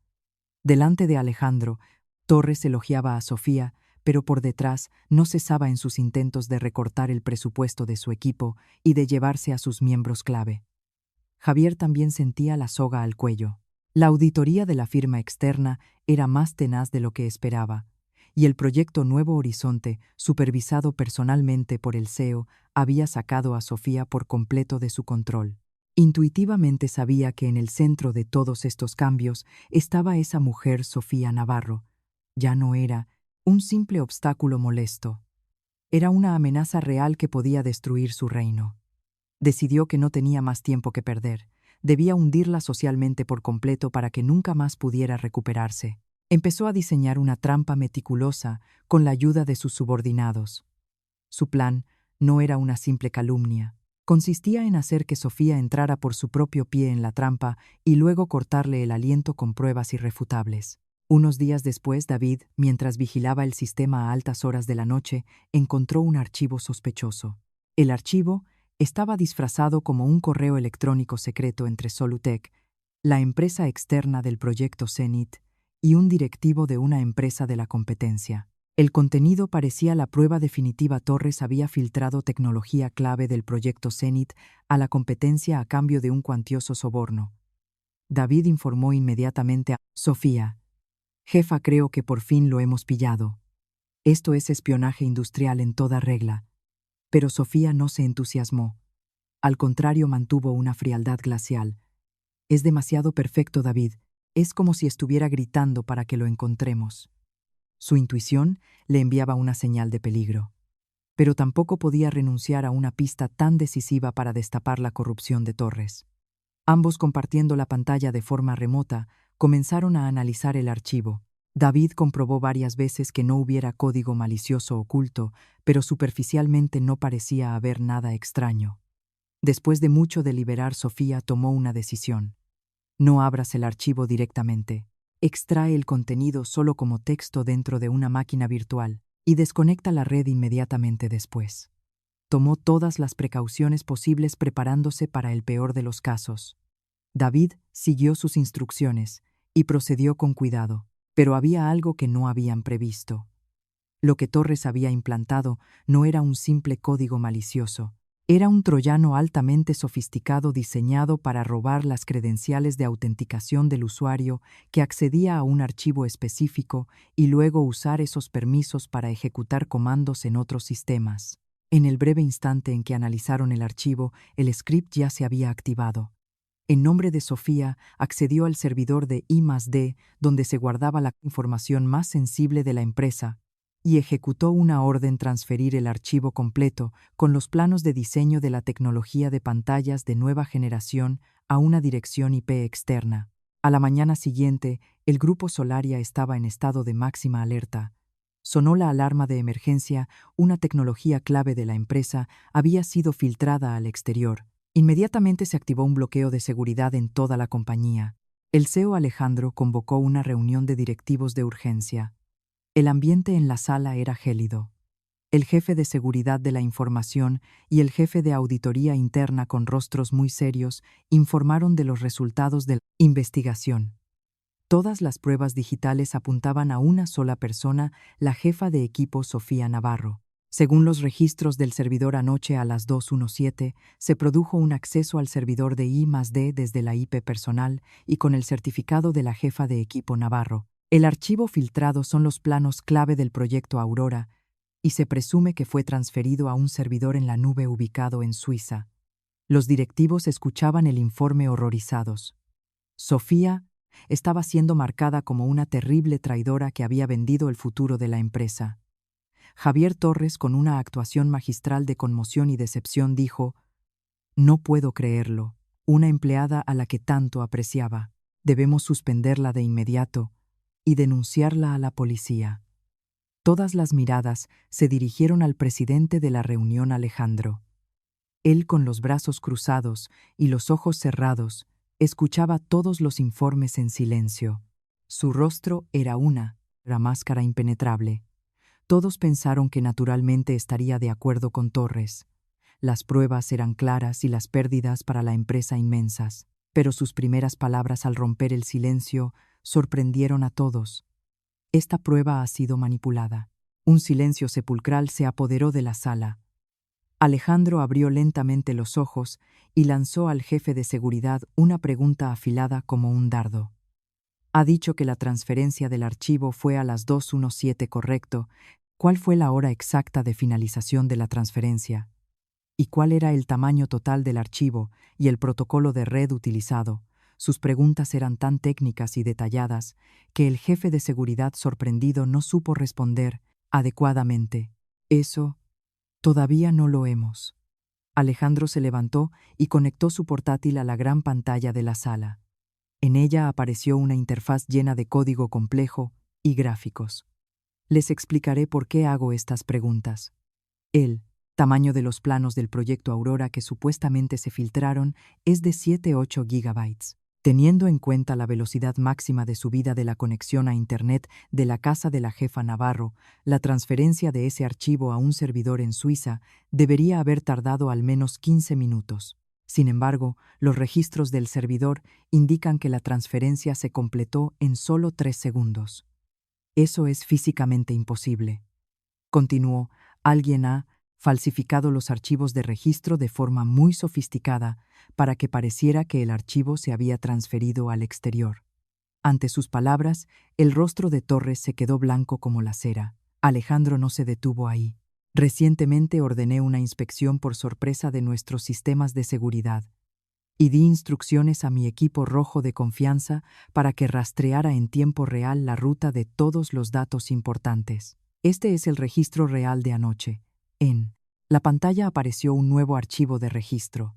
Delante de Alejandro, Torres elogiaba a Sofía, pero por detrás no cesaba en sus intentos de recortar el presupuesto de su equipo y de llevarse a sus miembros clave. Javier también sentía la soga al cuello. La auditoría de la firma externa era más tenaz de lo que esperaba, y el proyecto Nuevo Horizonte, supervisado personalmente por el CEO, había sacado a Sofía por completo de su control. Intuitivamente sabía que en el centro de todos estos cambios estaba esa mujer, Sofía Navarro. Ya no era un simple obstáculo molesto. Era una amenaza real que podía destruir su reino. Decidió que no tenía más tiempo que perder. Debía hundirla socialmente por completo para que nunca más pudiera recuperarse. Empezó a diseñar una trampa meticulosa con la ayuda de sus subordinados. Su plan no era una simple calumnia. Consistía en hacer que Sofía entrara por su propio pie en la trampa y luego cortarle el aliento con pruebas irrefutables. Unos días después, David, mientras vigilaba el sistema a altas horas de la noche, encontró un archivo sospechoso. El archivo estaba disfrazado como un correo electrónico secreto entre Solutec, la empresa externa del proyecto Zenit, y un directivo de una empresa de la competencia. El contenido parecía la prueba definitiva. Torres había filtrado tecnología clave del proyecto Zenit a la competencia a cambio de un cuantioso soborno. David informó inmediatamente a Sofía. Jefa, creo que por fin lo hemos pillado. Esto es espionaje industrial en toda regla. Pero Sofía no se entusiasmó. Al contrario, mantuvo una frialdad glacial. Es demasiado perfecto, David. Es como si estuviera gritando para que lo encontremos. Su intuición le enviaba una señal de peligro. Pero tampoco podía renunciar a una pista tan decisiva para destapar la corrupción de Torres. Ambos, compartiendo la pantalla de forma remota, comenzaron a analizar el archivo. David comprobó varias veces que no hubiera código malicioso oculto, pero superficialmente no parecía haber nada extraño. Después de mucho deliberar, Sofía tomó una decisión. No abras el archivo directamente. Extrae el contenido solo como texto dentro de una máquina virtual y desconecta la red inmediatamente después. Tomó todas las precauciones posibles preparándose para el peor de los casos. David siguió sus instrucciones y procedió con cuidado, pero había algo que no habían previsto. Lo que Torres había implantado no era un simple código malicioso. Era un troyano altamente sofisticado diseñado para robar las credenciales de autenticación del usuario que accedía a un archivo específico y luego usar esos permisos para ejecutar comandos en otros sistemas. En el breve instante en que analizaron el archivo, el script ya se había activado. En nombre de Sofía, accedió al servidor de I+D, donde se guardaba la información más sensible de la empresa, y ejecutó una orden: transferir el archivo completo con los planos de diseño de la tecnología de pantallas de nueva generación a una dirección IP externa. A la mañana siguiente, el grupo Solaria estaba en estado de máxima alerta. Sonó la alarma de emergencia. Una tecnología clave de la empresa había sido filtrada al exterior. Inmediatamente se activó un bloqueo de seguridad en toda la compañía. El CEO Alejandro convocó una reunión de directivos de urgencia. El ambiente en la sala era gélido. El jefe de seguridad de la información y el jefe de auditoría interna, con rostros muy serios, informaron de los resultados de la investigación. Todas las pruebas digitales apuntaban a una sola persona, la jefa de equipo Sofía Navarro. Según los registros del servidor, anoche a las 2:17 se produjo un acceso al servidor de I+D desde la IP personal y con el certificado de la jefa de equipo Navarro. El archivo filtrado son los planos clave del proyecto Aurora y se presume que fue transferido a un servidor en la nube ubicado en Suiza. Los directivos escuchaban el informe horrorizados. Sofía estaba siendo marcada como una terrible traidora que había vendido el futuro de la empresa. Javier Torres, con una actuación magistral de conmoción y decepción, dijo: «No puedo creerlo. Una empleada a la que tanto apreciaba. Debemos suspenderla de inmediato y denunciarla a la policía». Todas las miradas se dirigieron al presidente de la reunión, Alejandro. Él, con los brazos cruzados y los ojos cerrados, escuchaba todos los informes en silencio. Su rostro era una máscara impenetrable. Todos pensaron que naturalmente estaría de acuerdo con Torres. Las pruebas eran claras y las pérdidas para la empresa inmensas. Pero sus primeras palabras, al romper el silencio, sorprendieron a todos. «Esta prueba ha sido manipulada». Un silencio sepulcral se apoderó de la sala. Alejandro abrió lentamente los ojos y lanzó al jefe de seguridad una pregunta afilada como un dardo. «Ha dicho que la transferencia del archivo fue a las 2:17, ¿correcto? ¿Cuál fue la hora exacta de finalización de la transferencia? ¿Y cuál era el tamaño total del archivo y el protocolo de red utilizado?» Sus preguntas eran tan técnicas y detalladas que el jefe de seguridad, sorprendido, no supo responder adecuadamente. «Eso todavía no lo hemos». Alejandro se levantó y conectó su portátil a la gran pantalla de la sala. En ella apareció una interfaz llena de código complejo y gráficos. «Les explicaré por qué hago estas preguntas». Él Tamaño de los planos del proyecto Aurora que supuestamente se filtraron es de 7-8 gigabytes. Teniendo en cuenta la velocidad máxima de subida de la conexión a Internet de la casa de la jefa Navarro, la transferencia de ese archivo a un servidor en Suiza debería haber tardado al menos 15 minutos. Sin embargo, los registros del servidor indican que la transferencia se completó en solo 3 segundos. Eso es físicamente imposible. Continuó, alguien ha falsificado los archivos de registro de forma muy sofisticada para que pareciera que el archivo se había transferido al exterior. Ante sus palabras, el rostro de Torres se quedó blanco como la cera. Alejandro no se detuvo ahí. Recientemente ordené una inspección por sorpresa de nuestros sistemas de seguridad y di instrucciones a mi equipo rojo de confianza para que rastreara en tiempo real la ruta de todos los datos importantes. Este es el registro real de anoche. En la pantalla apareció un nuevo archivo de registro.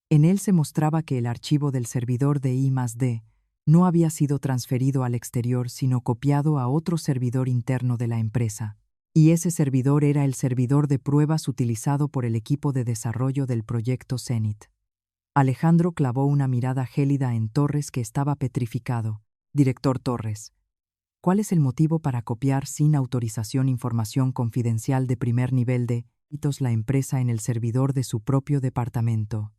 En él se mostraba que el archivo del servidor de I+D no había sido transferido al exterior, sino copiado a otro servidor interno de la empresa. Y ese servidor era el servidor de pruebas utilizado por el equipo de desarrollo del proyecto Zenith. Alejandro clavó una mirada gélida en Torres, que estaba petrificado. Director Torres, ¿cuál es el motivo para copiar sin autorización información confidencial de primer nivel de la empresa en el servidor de su propio departamento?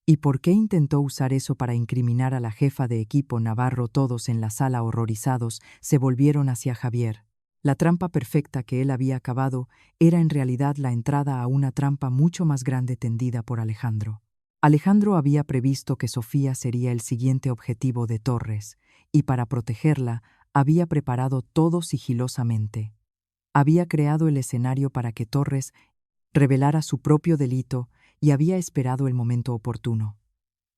¿Y por qué intentó usar eso para incriminar a la jefa de equipo Navarro? Todos en la sala, horrorizados, se volvieron hacia Javier. La trampa perfecta que él había acabado era en realidad la entrada a una trampa mucho más grande tendida por Alejandro. Alejandro había previsto que Sofía sería el siguiente objetivo de Torres, y para protegerla, había preparado todo sigilosamente. Había creado el escenario para que Torres revelara su propio delito y había esperado el momento oportuno.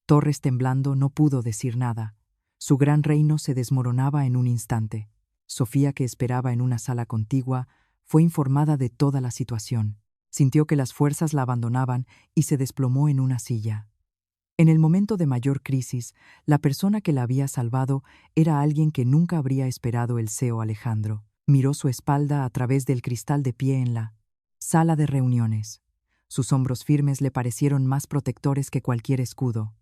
Torres, temblando, no pudo decir nada. Su gran reino se desmoronaba en un instante. Sofía, que esperaba en una sala contigua, fue informada de toda la situación. Sintió que las fuerzas la abandonaban y se desplomó en una silla. En el momento de mayor crisis, la persona que la había salvado era alguien que nunca habría esperado el CEO Alejandro. Miró su espalda a través del cristal de pie en la sala de reuniones. Sus hombros firmes le parecieron más protectores que cualquier escudo.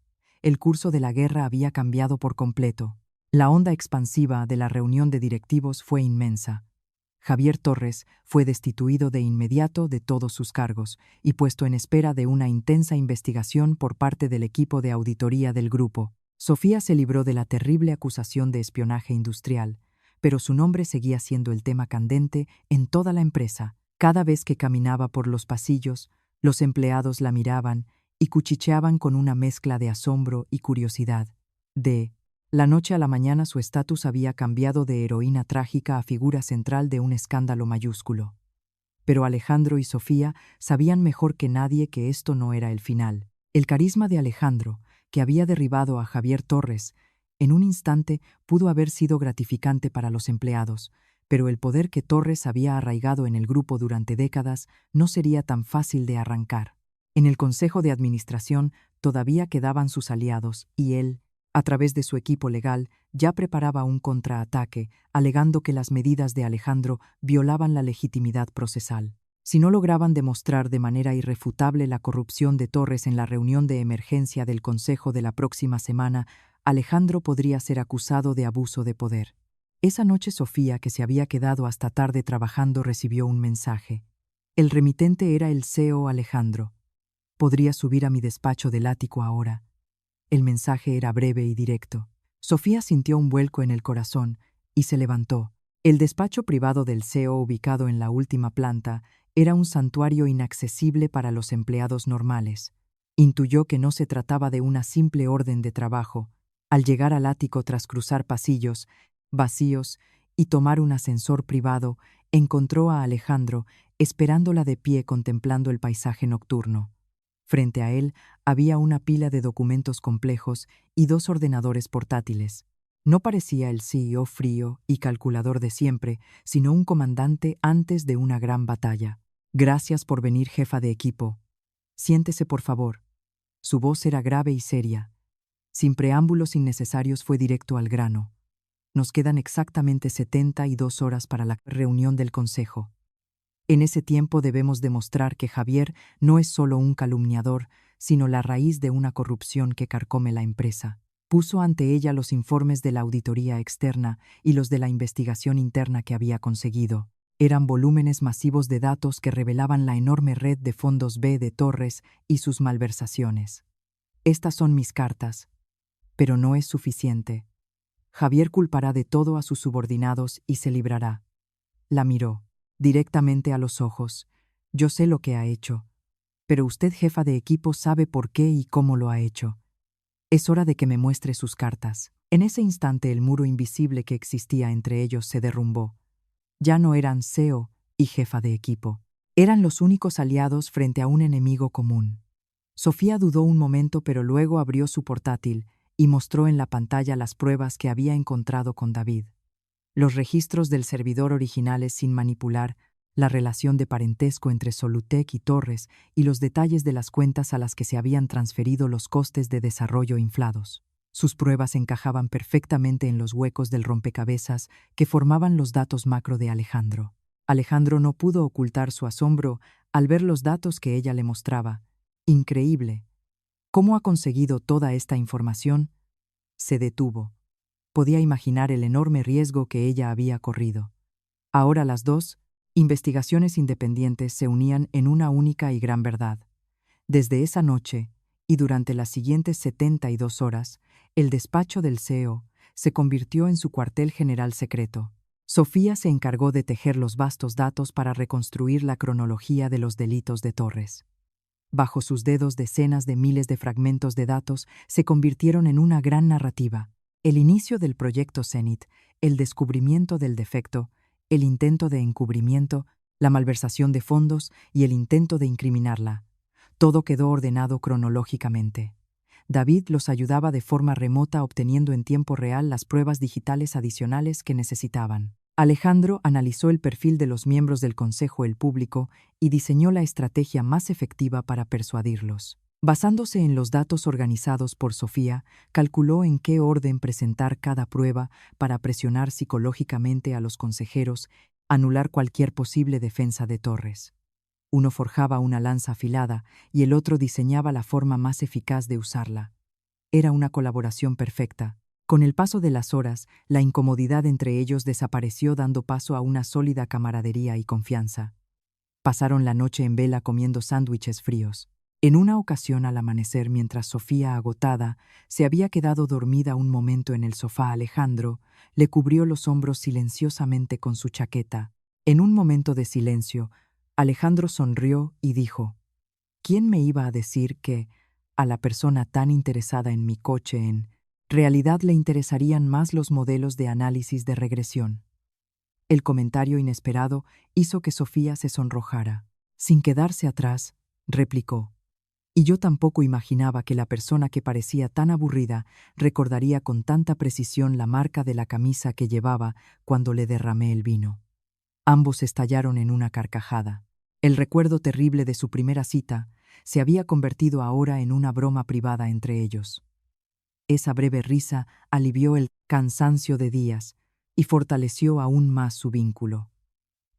El curso de la guerra había cambiado por completo. La onda expansiva de la reunión de directivos fue inmensa. Javier Torres fue destituido de inmediato de todos sus cargos y puesto en espera de una intensa investigación por parte del equipo de auditoría del grupo. Sofía se libró de la terrible acusación de espionaje industrial, pero su nombre seguía siendo el tema candente en toda la empresa. Cada vez que caminaba por los pasillos, los empleados la miraban y cuchicheaban con una mezcla de asombro y curiosidad. De la noche a la mañana su estatus había cambiado de heroína trágica a figura central de un escándalo mayúsculo. Pero Alejandro y Sofía sabían mejor que nadie que esto no era el final. El carisma de Alejandro, que había derribado a Javier Torres, en un instante pudo haber sido gratificante para los empleados, pero el poder que Torres había arraigado en el grupo durante décadas no sería tan fácil de arrancar. En el Consejo de Administración todavía quedaban sus aliados y él, a través de su equipo legal, ya preparaba un contraataque, alegando que las medidas de Alejandro violaban la legitimidad procesal. Si no lograban demostrar de manera irrefutable la corrupción de Torres en la reunión de emergencia del Consejo de la próxima semana, Alejandro podría ser acusado de abuso de poder. Esa noche Sofía, que se había quedado hasta tarde trabajando, recibió un mensaje. El remitente era el CEO Alejandro. ¿Podría subir a mi despacho del ático ahora? El mensaje era breve y directo. Sofía sintió un vuelco en el corazón y se levantó. El despacho privado del CEO, ubicado en la última planta, era un santuario inaccesible para los empleados normales. Intuyó que no se trataba de una simple orden de trabajo. Al llegar al ático tras cruzar pasillos vacíos y tomar un ascensor privado, encontró a Alejandro esperándola de pie contemplando el paisaje nocturno. Frente a él había una pila de documentos complejos y 2 ordenadores portátiles. No parecía el CEO frío y calculador de siempre, sino un comandante antes de una gran batalla. Gracias por venir, jefa de equipo. Siéntese, por favor. Su voz era grave y seria. Sin preámbulos innecesarios fue directo al grano. Nos quedan exactamente 72 horas para la reunión del consejo. En ese tiempo debemos demostrar que Javier no es solo un calumniador, sino la raíz de una corrupción que carcome la empresa. Puso ante ella los informes de la auditoría externa y los de la investigación interna que había conseguido. Eran volúmenes masivos de datos que revelaban la enorme red de fondos B de Torres y sus malversaciones. Estas son mis cartas, pero no es suficiente. Javier culpará de todo a sus subordinados y se librará. La miró, directamente a los ojos. Yo sé lo que ha hecho, pero usted, jefa de equipo, sabe por qué y cómo lo ha hecho. Es hora de que me muestre sus cartas. En ese instante el muro invisible que existía entre ellos se derrumbó. Ya no eran CEO y jefa de equipo. Eran los únicos aliados frente a un enemigo común. Sofía dudó un momento, pero luego abrió su portátil y mostró en la pantalla las pruebas que había encontrado con David. Los registros del servidor originales sin manipular, la relación de parentesco entre Solutec y Torres y los detalles de las cuentas a las que se habían transferido los costes de desarrollo inflados. Sus pruebas encajaban perfectamente en los huecos del rompecabezas que formaban los datos macro de Alejandro. Alejandro no pudo ocultar su asombro al ver los datos que ella le mostraba. Increíble. ¿Cómo ha conseguido toda esta información? Se detuvo. Podía imaginar el enorme riesgo que ella había corrido. Ahora las dos investigaciones independientes se unían en una única y gran verdad. Desde esa noche, y durante las siguientes 72 horas, el despacho del CEO se convirtió en su cuartel general secreto. Sofía se encargó de tejer los vastos datos para reconstruir la cronología de los delitos de Torres. Bajo sus dedos decenas de miles de fragmentos de datos se convirtieron en una gran narrativa. El inicio del proyecto Zenit, el descubrimiento del defecto, el intento de encubrimiento, la malversación de fondos y el intento de incriminarla. Todo quedó ordenado cronológicamente. David los ayudaba de forma remota obteniendo en tiempo real las pruebas digitales adicionales que necesitaban. Alejandro analizó el perfil de los miembros del Consejo el Público y diseñó la estrategia más efectiva para persuadirlos. Basándose en los datos organizados por Sofía, calculó en qué orden presentar cada prueba para presionar psicológicamente a los consejeros, anular cualquier posible defensa de Torres. Uno forjaba una lanza afilada y el otro diseñaba la forma más eficaz de usarla. Era una colaboración perfecta. Con el paso de las horas, la incomodidad entre ellos desapareció dando paso a una sólida camaradería y confianza. Pasaron la noche en vela comiendo sándwiches fríos. En una ocasión al amanecer, mientras Sofía, agotada, se había quedado dormida un momento en el sofá, Alejandro le cubrió los hombros silenciosamente con su chaqueta. En un momento de silencio, Alejandro sonrió y dijo: ¿Quién me iba a decir que, a la persona tan interesada en mi coche, en realidad le interesarían más los modelos de análisis de regresión? El comentario inesperado hizo que Sofía se sonrojara. Sin quedarse atrás, replicó: Y yo tampoco imaginaba que la persona que parecía tan aburrida recordaría con tanta precisión la marca de la camisa que llevaba cuando le derramé el vino. Ambos estallaron en una carcajada. El recuerdo terrible de su primera cita se había convertido ahora en una broma privada entre ellos. Esa breve risa alivió el cansancio de días y fortaleció aún más su vínculo.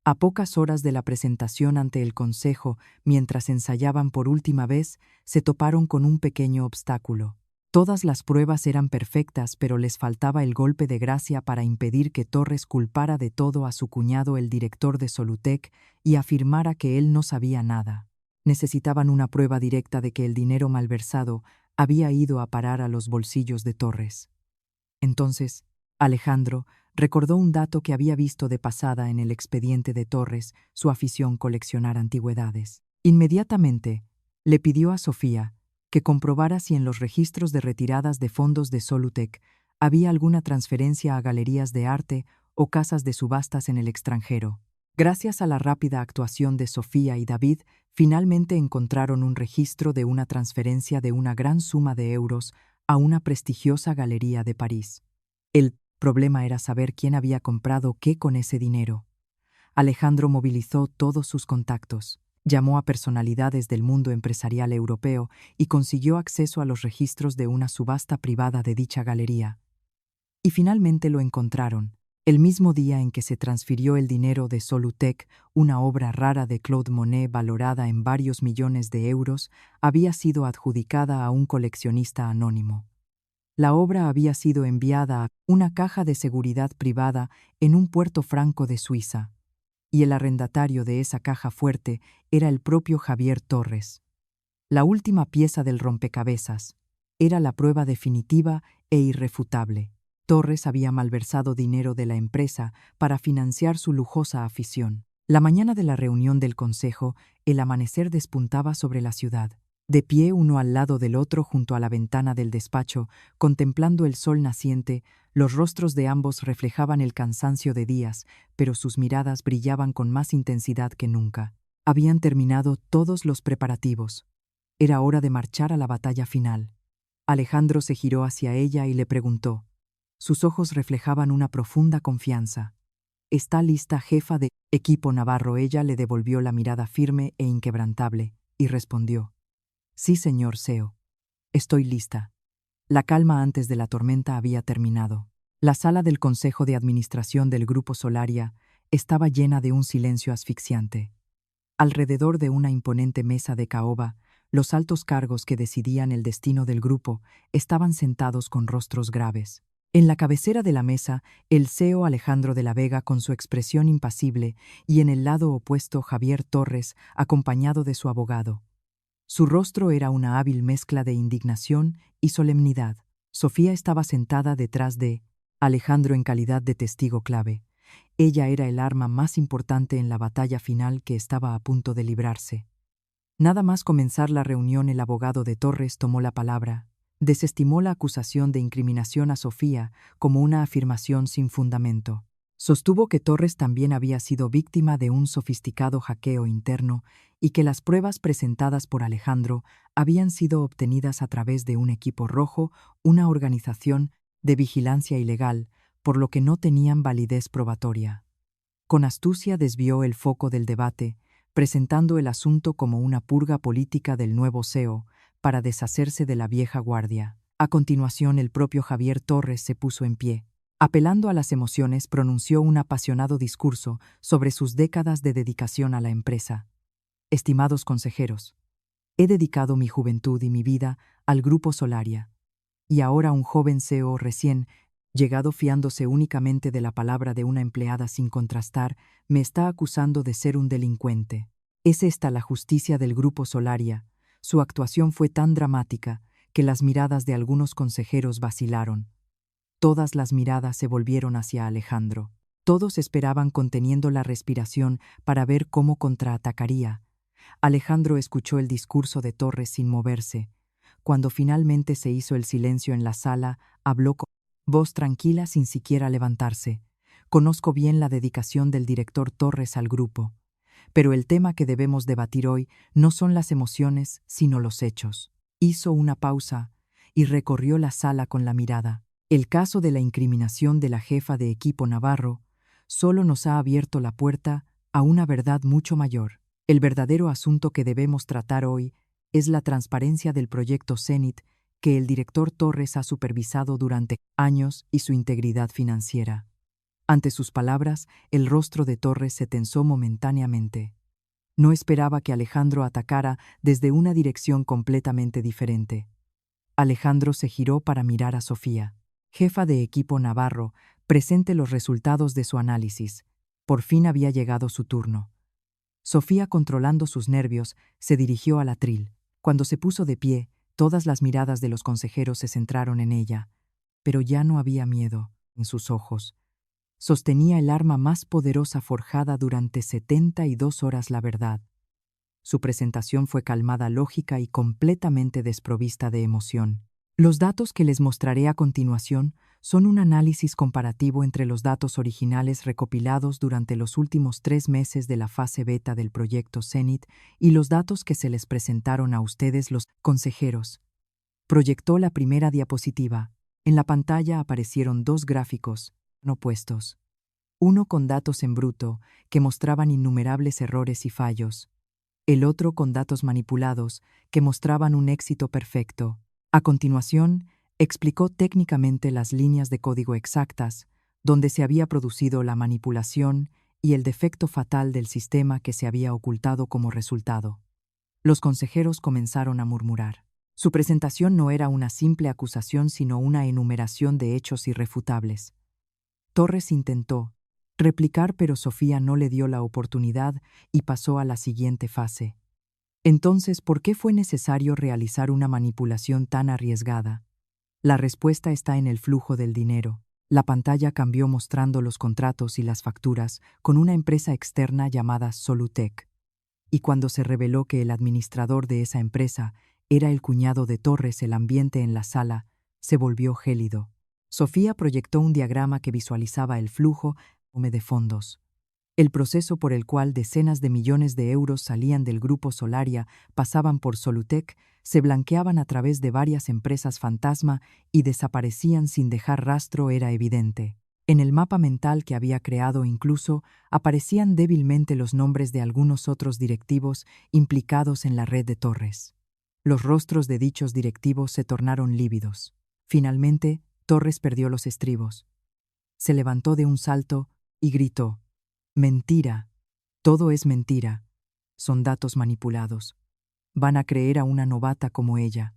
A pocas horas de la presentación ante el Consejo, mientras ensayaban por última vez, se toparon con un pequeño obstáculo. Todas las pruebas eran perfectas, pero les faltaba el golpe de gracia para impedir que Torres culpara de todo a su cuñado, el director de Solutec, y afirmara que él no sabía nada. Necesitaban una prueba directa de que el dinero malversado había ido a parar a los bolsillos de Torres. Entonces, Alejandro recordó un dato que había visto de pasada en el expediente de Torres, su afición coleccionar antigüedades. Inmediatamente, le pidió a Sofía que comprobara si en los registros de retiradas de fondos de Solutec había alguna transferencia a galerías de arte o casas de subastas en el extranjero. Gracias a la rápida actuación de Sofía y David, finalmente encontraron un registro de una transferencia de una gran suma de euros a una prestigiosa galería de París. El problema era saber quién había comprado qué con ese dinero. Alejandro movilizó todos sus contactos. Llamó a personalidades del mundo empresarial europeo y consiguió acceso a los registros de una subasta privada de dicha galería. Y finalmente lo encontraron. El mismo día en que se transfirió el dinero de Solutec, una obra rara de Claude Monet valorada en varios millones de euros, había sido adjudicada a un coleccionista anónimo. La obra había sido enviada a una caja de seguridad privada en un puerto franco de Suiza, y el arrendatario de esa caja fuerte era el propio Javier Torres. La última pieza del rompecabezas era la prueba definitiva e irrefutable. Torres había malversado dinero de la empresa para financiar su lujosa afición. La mañana de la reunión del consejo, el amanecer despuntaba sobre la ciudad. De pie uno al lado del otro junto a la ventana del despacho, contemplando el sol naciente, los rostros de ambos reflejaban el cansancio de días, pero sus miradas brillaban con más intensidad que nunca. Habían terminado todos los preparativos. Era hora de marchar a la batalla final. Alejandro se giró hacia ella y le preguntó. Sus ojos reflejaban una profunda confianza. «¿Está lista, jefa de equipo Navarro?» Ella le devolvió la mirada firme e inquebrantable, y respondió. «Sí, señor CEO. Estoy lista». La calma antes de la tormenta había terminado. La sala del Consejo de Administración del Grupo Solaria estaba llena de un silencio asfixiante. Alrededor de una imponente mesa de caoba, los altos cargos que decidían el destino del grupo estaban sentados con rostros graves. En la cabecera de la mesa, el CEO Alejandro de la Vega con su expresión impasible y en el lado opuesto Javier Torres, acompañado de su abogado. Su rostro era una hábil mezcla de indignación y solemnidad. Sofía estaba sentada detrás de Alejandro en calidad de testigo clave. Ella era el arma más importante en la batalla final que estaba a punto de librarse. Nada más comenzar la reunión, el abogado de Torres tomó la palabra. Desestimó la acusación de incriminación a Sofía como una afirmación sin fundamento. Sostuvo que Torres también había sido víctima de un sofisticado hackeo interno y que las pruebas presentadas por Alejandro habían sido obtenidas a través de un equipo rojo, una organización de vigilancia ilegal, por lo que no tenían validez probatoria. Con astucia desvió el foco del debate, presentando el asunto como una purga política del nuevo CEO para deshacerse de la vieja guardia. A continuación, el propio Javier Torres se puso en pie. Apelando a las emociones, pronunció un apasionado discurso sobre sus décadas de dedicación a la empresa. «Estimados consejeros, he dedicado mi juventud y mi vida al Grupo Solaria, y ahora un joven CEO recién llegado, fiándose únicamente de la palabra de una empleada sin contrastar, me está acusando de ser un delincuente. Es esta la justicia del Grupo Solaria». Su actuación fue tan dramática que las miradas de algunos consejeros vacilaron. Todas las miradas se volvieron hacia Alejandro. Todos esperaban conteniendo la respiración para ver cómo contraatacaría. Alejandro escuchó el discurso de Torres sin moverse. Cuando finalmente se hizo el silencio en la sala, habló con voz tranquila sin siquiera levantarse. «Conozco bien la dedicación del director Torres al grupo. Pero el tema que debemos debatir hoy no son las emociones, sino los hechos». Hizo una pausa y recorrió la sala con la mirada. «El caso de la incriminación de la jefa de equipo Navarro solo nos ha abierto la puerta a una verdad mucho mayor. El verdadero asunto que debemos tratar hoy es la transparencia del proyecto Zenit que el director Torres ha supervisado durante años y su integridad financiera». Ante sus palabras, el rostro de Torres se tensó momentáneamente. No esperaba que Alejandro atacara desde una dirección completamente diferente. Alejandro se giró para mirar a Sofía. «Jefa de equipo Navarro, presente los resultados de su análisis». Por fin había llegado su turno. Sofía, controlando sus nervios, se dirigió al atril. Cuando se puso de pie, todas las miradas de los consejeros se centraron en ella, pero ya no había miedo en sus ojos. Sostenía el arma más poderosa forjada durante 72 horas, la verdad. Su presentación fue calmada, lógica y completamente desprovista de emoción. Los datos que les mostraré a continuación son un análisis comparativo entre los datos originales recopilados durante los últimos 3 meses de la fase beta del proyecto Zenit y los datos que se les presentaron a ustedes, los consejeros. Proyectó la primera diapositiva. En la pantalla aparecieron 2 gráficos opuestos. Uno con datos en bruto, que mostraban innumerables errores y fallos. El otro con datos manipulados, que mostraban un éxito perfecto. A continuación, explicó técnicamente las líneas de código exactas, donde se había producido la manipulación y el defecto fatal del sistema que se había ocultado como resultado. Los consejeros comenzaron a murmurar. Su presentación no era una simple acusación, sino una enumeración de hechos irrefutables. Torres intentó replicar, pero Sofía no le dio la oportunidad y pasó a la siguiente fase. Entonces, ¿por qué fue necesario realizar una manipulación tan arriesgada? La respuesta está en el flujo del dinero. La pantalla cambió mostrando los contratos y las facturas con una empresa externa llamada Solutec. Y cuando se reveló que el administrador de esa empresa era el cuñado de Torres, el ambiente en la sala se volvió gélido. Sofía proyectó un diagrama que visualizaba el flujo de fondos, el proceso por el cual decenas de millones de euros salían del grupo Solaria, pasaban por Solutec, se blanqueaban a través de varias empresas fantasma y desaparecían sin dejar rastro era evidente. En el mapa mental que había creado incluso aparecían débilmente los nombres de algunos otros directivos implicados en la red de Torres. Los rostros de dichos directivos se tornaron lívidos. Finalmente, Torres perdió los estribos. Se levantó de un salto y gritó: «Mentira. Todo es mentira. Son datos manipulados. Van a creer a una novata como ella.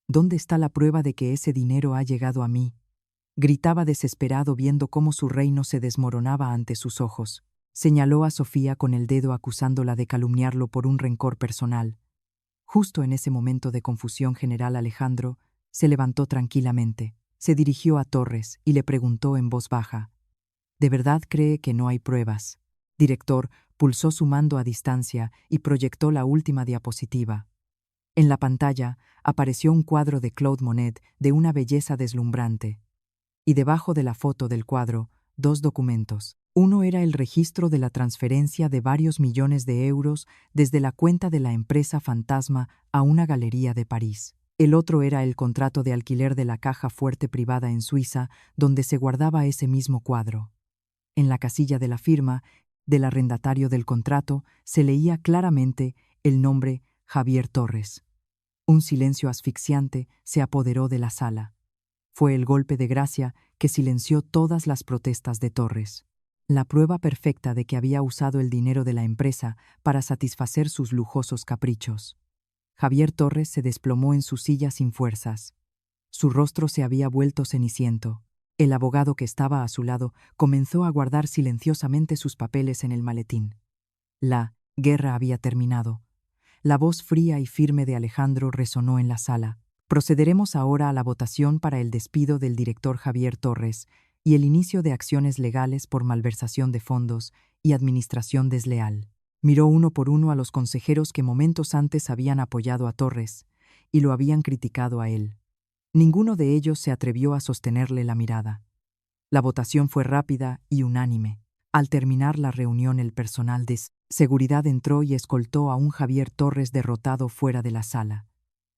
¿Dónde está la prueba de que ese dinero ha llegado a mí?». Gritaba desesperado viendo cómo su reino se desmoronaba ante sus ojos. Señaló a Sofía con el dedo acusándola de calumniarlo por un rencor personal. Justo en ese momento de confusión general, Alejandro se levantó tranquilamente, se dirigió a Torres y le preguntó en voz baja: «¿De verdad cree que no hay pruebas?». Director pulsó su mando a distancia y proyectó la última diapositiva. En la pantalla apareció un cuadro de Claude Monet de una belleza deslumbrante. Y debajo de la foto del cuadro, dos documentos. Uno era el registro de la transferencia de varios millones de euros desde la cuenta de la empresa fantasma a una galería de París. El otro era el contrato de alquiler de la caja fuerte privada en Suiza, donde se guardaba ese mismo cuadro. En la casilla de la firma del arrendatario del contrato se leía claramente el nombre Javier Torres. Un silencio asfixiante se apoderó de la sala. Fue el golpe de gracia que silenció todas las protestas de Torres. La prueba perfecta de que había usado el dinero de la empresa para satisfacer sus lujosos caprichos. Javier Torres se desplomó en su silla sin fuerzas. Su rostro se había vuelto ceniciento. El abogado que estaba a su lado comenzó a guardar silenciosamente sus papeles en el maletín. La guerra había terminado. La voz fría y firme de Alejandro resonó en la sala. Procederemos ahora a la votación para el despido del director Javier Torres y el inicio de acciones legales por malversación de fondos y administración desleal. Miró uno por uno a los consejeros que momentos antes habían apoyado a Torres y lo habían criticado a él. Ninguno de ellos se atrevió a sostenerle la mirada. La votación fue rápida y unánime. Al terminar la reunión, el personal de seguridad entró y escoltó a un Javier Torres derrotado fuera de la sala.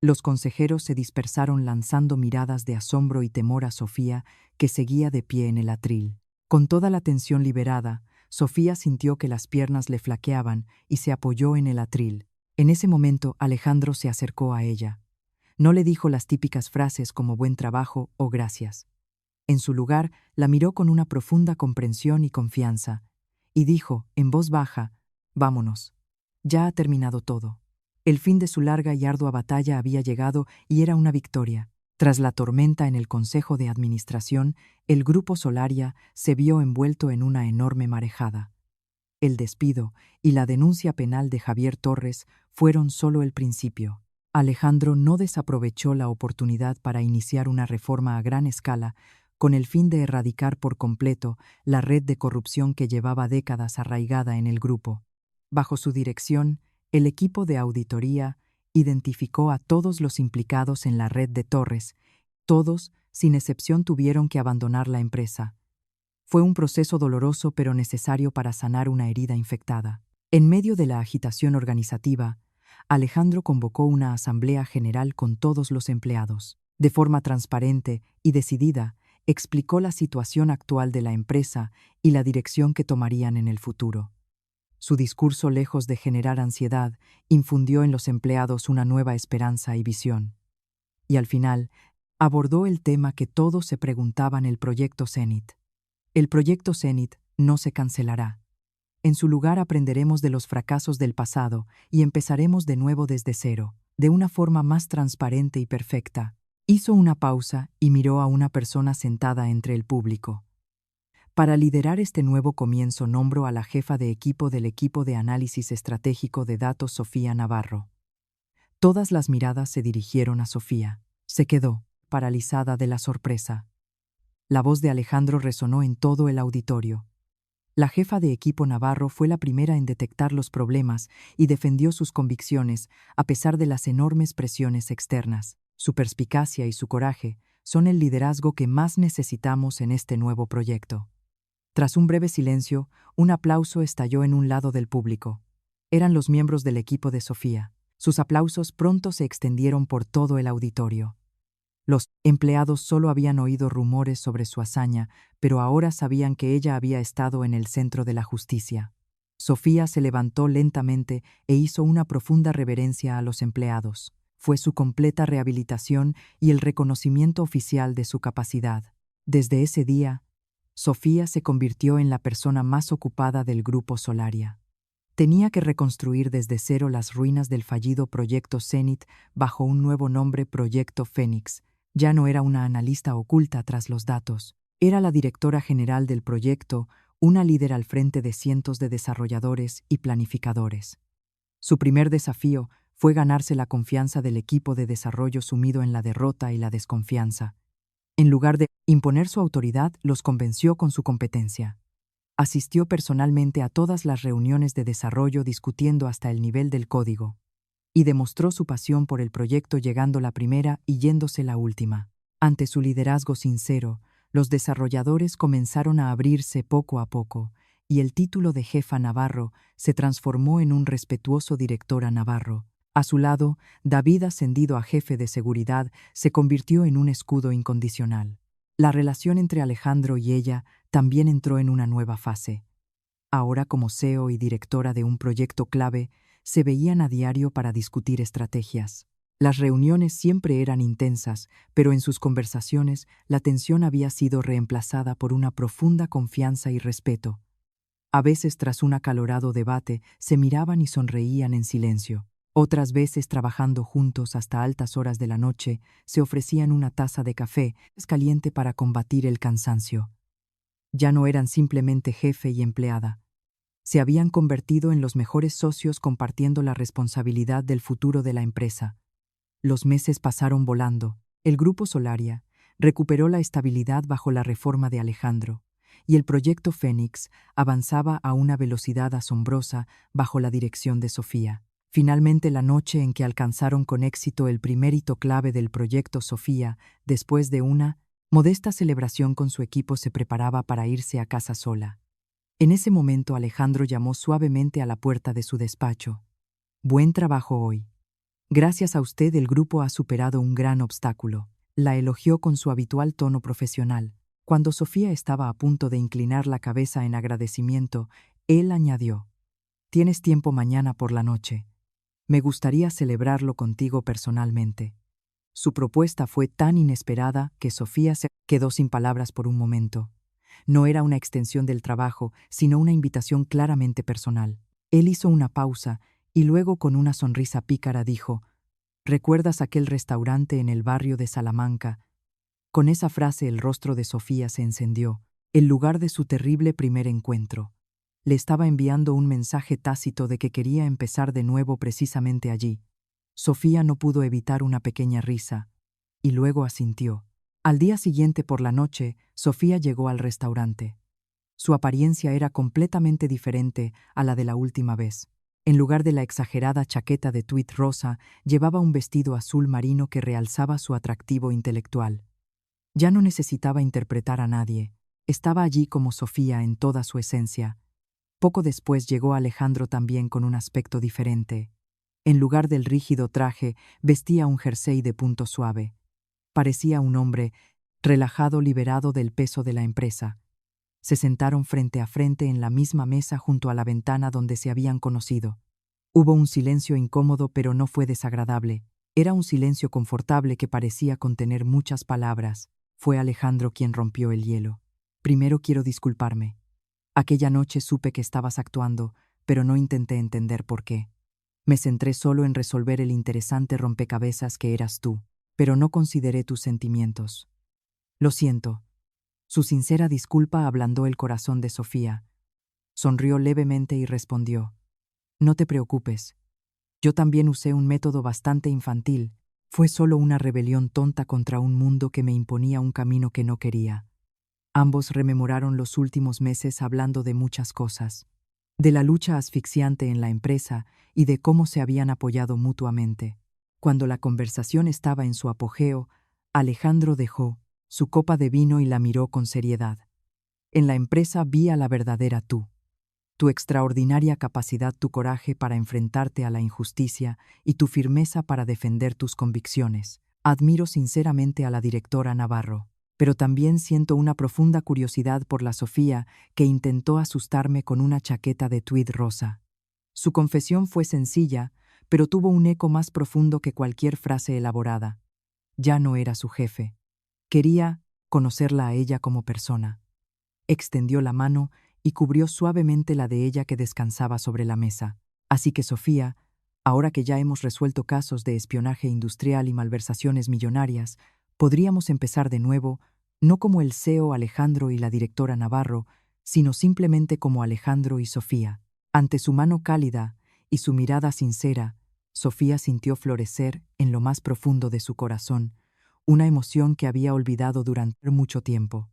Los consejeros se dispersaron lanzando miradas de asombro y temor a Sofía, que seguía de pie en el atril. Con toda la tensión liberada, Sofía sintió que las piernas le flaqueaban y se apoyó en el atril. En ese momento, Alejandro se acercó a ella. No le dijo las típicas frases como «buen trabajo» o «gracias». En su lugar, la miró con una profunda comprensión y confianza, y dijo, en voz baja: «Vámonos. Ya ha terminado todo». El fin de su larga y ardua batalla había llegado y era una victoria. Tras la tormenta en el Consejo de Administración, el Grupo Solaria se vio envuelto en una enorme marejada. El despido y la denuncia penal de Javier Torres fueron solo el principio. Alejandro no desaprovechó la oportunidad para iniciar una reforma a gran escala con el fin de erradicar por completo la red de corrupción que llevaba décadas arraigada en el grupo. Bajo su dirección, el equipo de auditoría identificó a todos los implicados en la red de Torres. Todos, sin excepción, tuvieron que abandonar la empresa. Fue un proceso doloroso pero necesario para sanar una herida infectada. En medio de la agitación organizativa, Alejandro convocó una asamblea general con todos los empleados. De forma transparente y decidida, explicó la situación actual de la empresa y la dirección que tomarían en el futuro. Su discurso, lejos de generar ansiedad, infundió en los empleados una nueva esperanza y visión. Y al final, abordó el tema que todos se preguntaban: el proyecto Zenit. El proyecto Zenit no se cancelará. En su lugar aprenderemos de los fracasos del pasado y empezaremos de nuevo desde cero, de una forma más transparente y perfecta. Hizo una pausa y miró a una persona sentada entre el público. Para liderar este nuevo comienzo nombró a la jefa de equipo del equipo de análisis estratégico de datos, Sofía Navarro. Todas las miradas se dirigieron a Sofía. Se quedó, paralizada de la sorpresa. La voz de Alejandro resonó en todo el auditorio. La jefa de equipo Navarro fue la primera en detectar los problemas y defendió sus convicciones a pesar de las enormes presiones externas. Su perspicacia y su coraje son el liderazgo que más necesitamos en este nuevo proyecto. Tras un breve silencio, un aplauso estalló en un lado del público. Eran los miembros del equipo de Sofía. Sus aplausos pronto se extendieron por todo el auditorio. Los empleados solo habían oído rumores sobre su hazaña, pero ahora sabían que ella había estado en el centro de la justicia. Sofía se levantó lentamente e hizo una profunda reverencia a los empleados. Fue su completa rehabilitación y el reconocimiento oficial de su capacidad. Desde ese día, Sofía se convirtió en la persona más ocupada del grupo Solaria. Tenía que reconstruir desde cero las ruinas del fallido Proyecto Zenit bajo un nuevo nombre, Proyecto Fénix. Ya no era una analista oculta tras los datos. Era la directora general del proyecto, una líder al frente de cientos de desarrolladores y planificadores. Su primer desafío fue ganarse la confianza del equipo de desarrollo sumido en la derrota y la desconfianza. En lugar de imponer su autoridad, los convenció con su competencia. Asistió personalmente a todas las reuniones de desarrollo discutiendo hasta el nivel del código. Y demostró su pasión por el proyecto llegando la primera y yéndose la última. Ante su liderazgo sincero, los desarrolladores comenzaron a abrirse poco a poco, y el título de jefa Navarro se transformó en un respetuoso directora Navarro. A su lado, David, ascendido a jefe de seguridad, se convirtió en un escudo incondicional. La relación entre Alejandro y ella también entró en una nueva fase. Ahora, como CEO y directora de un proyecto clave, se veían a diario para discutir estrategias. Las reuniones siempre eran intensas, pero en sus conversaciones la tensión había sido reemplazada por una profunda confianza y respeto. A veces, tras un acalorado debate, se miraban y sonreían en silencio. Otras veces, trabajando juntos hasta altas horas de la noche, se ofrecían una taza de café caliente para combatir el cansancio. Ya no eran simplemente jefe y empleada. Se habían convertido en los mejores socios compartiendo la responsabilidad del futuro de la empresa. Los meses pasaron volando. El grupo Solaria recuperó la estabilidad bajo la reforma de Alejandro, y el proyecto Fénix avanzaba a una velocidad asombrosa bajo la dirección de Sofía. Finalmente, la noche en que alcanzaron con éxito el primer hito clave del proyecto Sofía, después de una modesta celebración con su equipo, se preparaba para irse a casa sola. En ese momento Alejandro llamó suavemente a la puerta de su despacho. «Buen trabajo hoy. Gracias a usted el grupo ha superado un gran obstáculo», la elogió con su habitual tono profesional. Cuando Sofía estaba a punto de inclinar la cabeza en agradecimiento, él añadió: «¿Tienes tiempo mañana por la noche? Me gustaría celebrarlo contigo personalmente». Su propuesta fue tan inesperada que Sofía se quedó sin palabras por un momento. No era una extensión del trabajo, sino una invitación claramente personal. Él hizo una pausa y luego, con una sonrisa pícara, dijo: «¿Recuerdas aquel restaurante en el barrio de Salamanca?». Con esa frase el rostro de Sofía se encendió, el lugar de su terrible primer encuentro. Le estaba enviando un mensaje tácito de que quería empezar de nuevo precisamente allí. Sofía no pudo evitar una pequeña risa, y luego asintió. Al día siguiente por la noche, Sofía llegó al restaurante. Su apariencia era completamente diferente a la de la última vez. En lugar de la exagerada chaqueta de tuit rosa, llevaba un vestido azul marino que realzaba su atractivo intelectual. Ya no necesitaba interpretar a nadie. Estaba allí como Sofía en toda su esencia. Poco después llegó Alejandro, también con un aspecto diferente. En lugar del rígido traje, vestía un jersey de punto suave. Parecía un hombre relajado, liberado del peso de la empresa. Se sentaron frente a frente en la misma mesa junto a la ventana donde se habían conocido. Hubo un silencio incómodo, pero no fue desagradable. Era un silencio confortable que parecía contener muchas palabras. Fue Alejandro quien rompió el hielo. Primero quiero disculparme. Aquella noche supe que estabas actuando, pero no intenté entender por qué. Me centré solo en resolver el interesante rompecabezas que eras tú, pero no consideré tus sentimientos. Lo siento. Su sincera disculpa ablandó el corazón de Sofía. Sonrió levemente y respondió: No te preocupes. Yo también usé un método bastante infantil. Fue solo una rebelión tonta contra un mundo que me imponía un camino que no quería. Ambos rememoraron los últimos meses hablando de muchas cosas, de la lucha asfixiante en la empresa y de cómo se habían apoyado mutuamente. Cuando la conversación estaba en su apogeo, Alejandro dejó su copa de vino y la miró con seriedad. En la empresa vi a la verdadera tú. Tu extraordinaria capacidad, tu coraje para enfrentarte a la injusticia y tu firmeza para defender tus convicciones. Admiro sinceramente a la directora Navarro, pero también siento una profunda curiosidad por la Sofía que intentó asustarme con una chaqueta de tweed rosa. Su confesión fue sencilla, pero tuvo un eco más profundo que cualquier frase elaborada. Ya no era su jefe. Quería conocerla a ella como persona. Extendió la mano y cubrió suavemente la de ella que descansaba sobre la mesa. Así que Sofía, ahora que ya hemos resuelto casos de espionaje industrial y malversaciones millonarias, podríamos empezar de nuevo, no como el CEO Alejandro y la directora Navarro, sino simplemente como Alejandro y Sofía. Ante su mano cálida y su mirada sincera, Sofía sintió florecer en lo más profundo de su corazón una emoción que había olvidado durante mucho tiempo.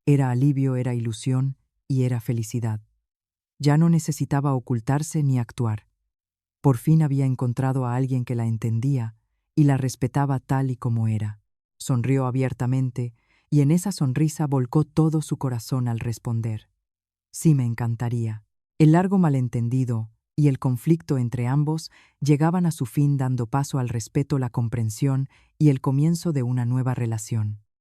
Era alivio, era ilusión y era felicidad. Ya no necesitaba ocultarse ni actuar. Por fin había encontrado a alguien que la entendía y la respetaba tal y como era. Sonrió abiertamente y en esa sonrisa volcó todo su corazón al responder: Sí, me encantaría. El largo malentendido y el conflicto entre ambos llegaban a su fin, dando paso al respeto, la comprensión y el comienzo de una nueva relación.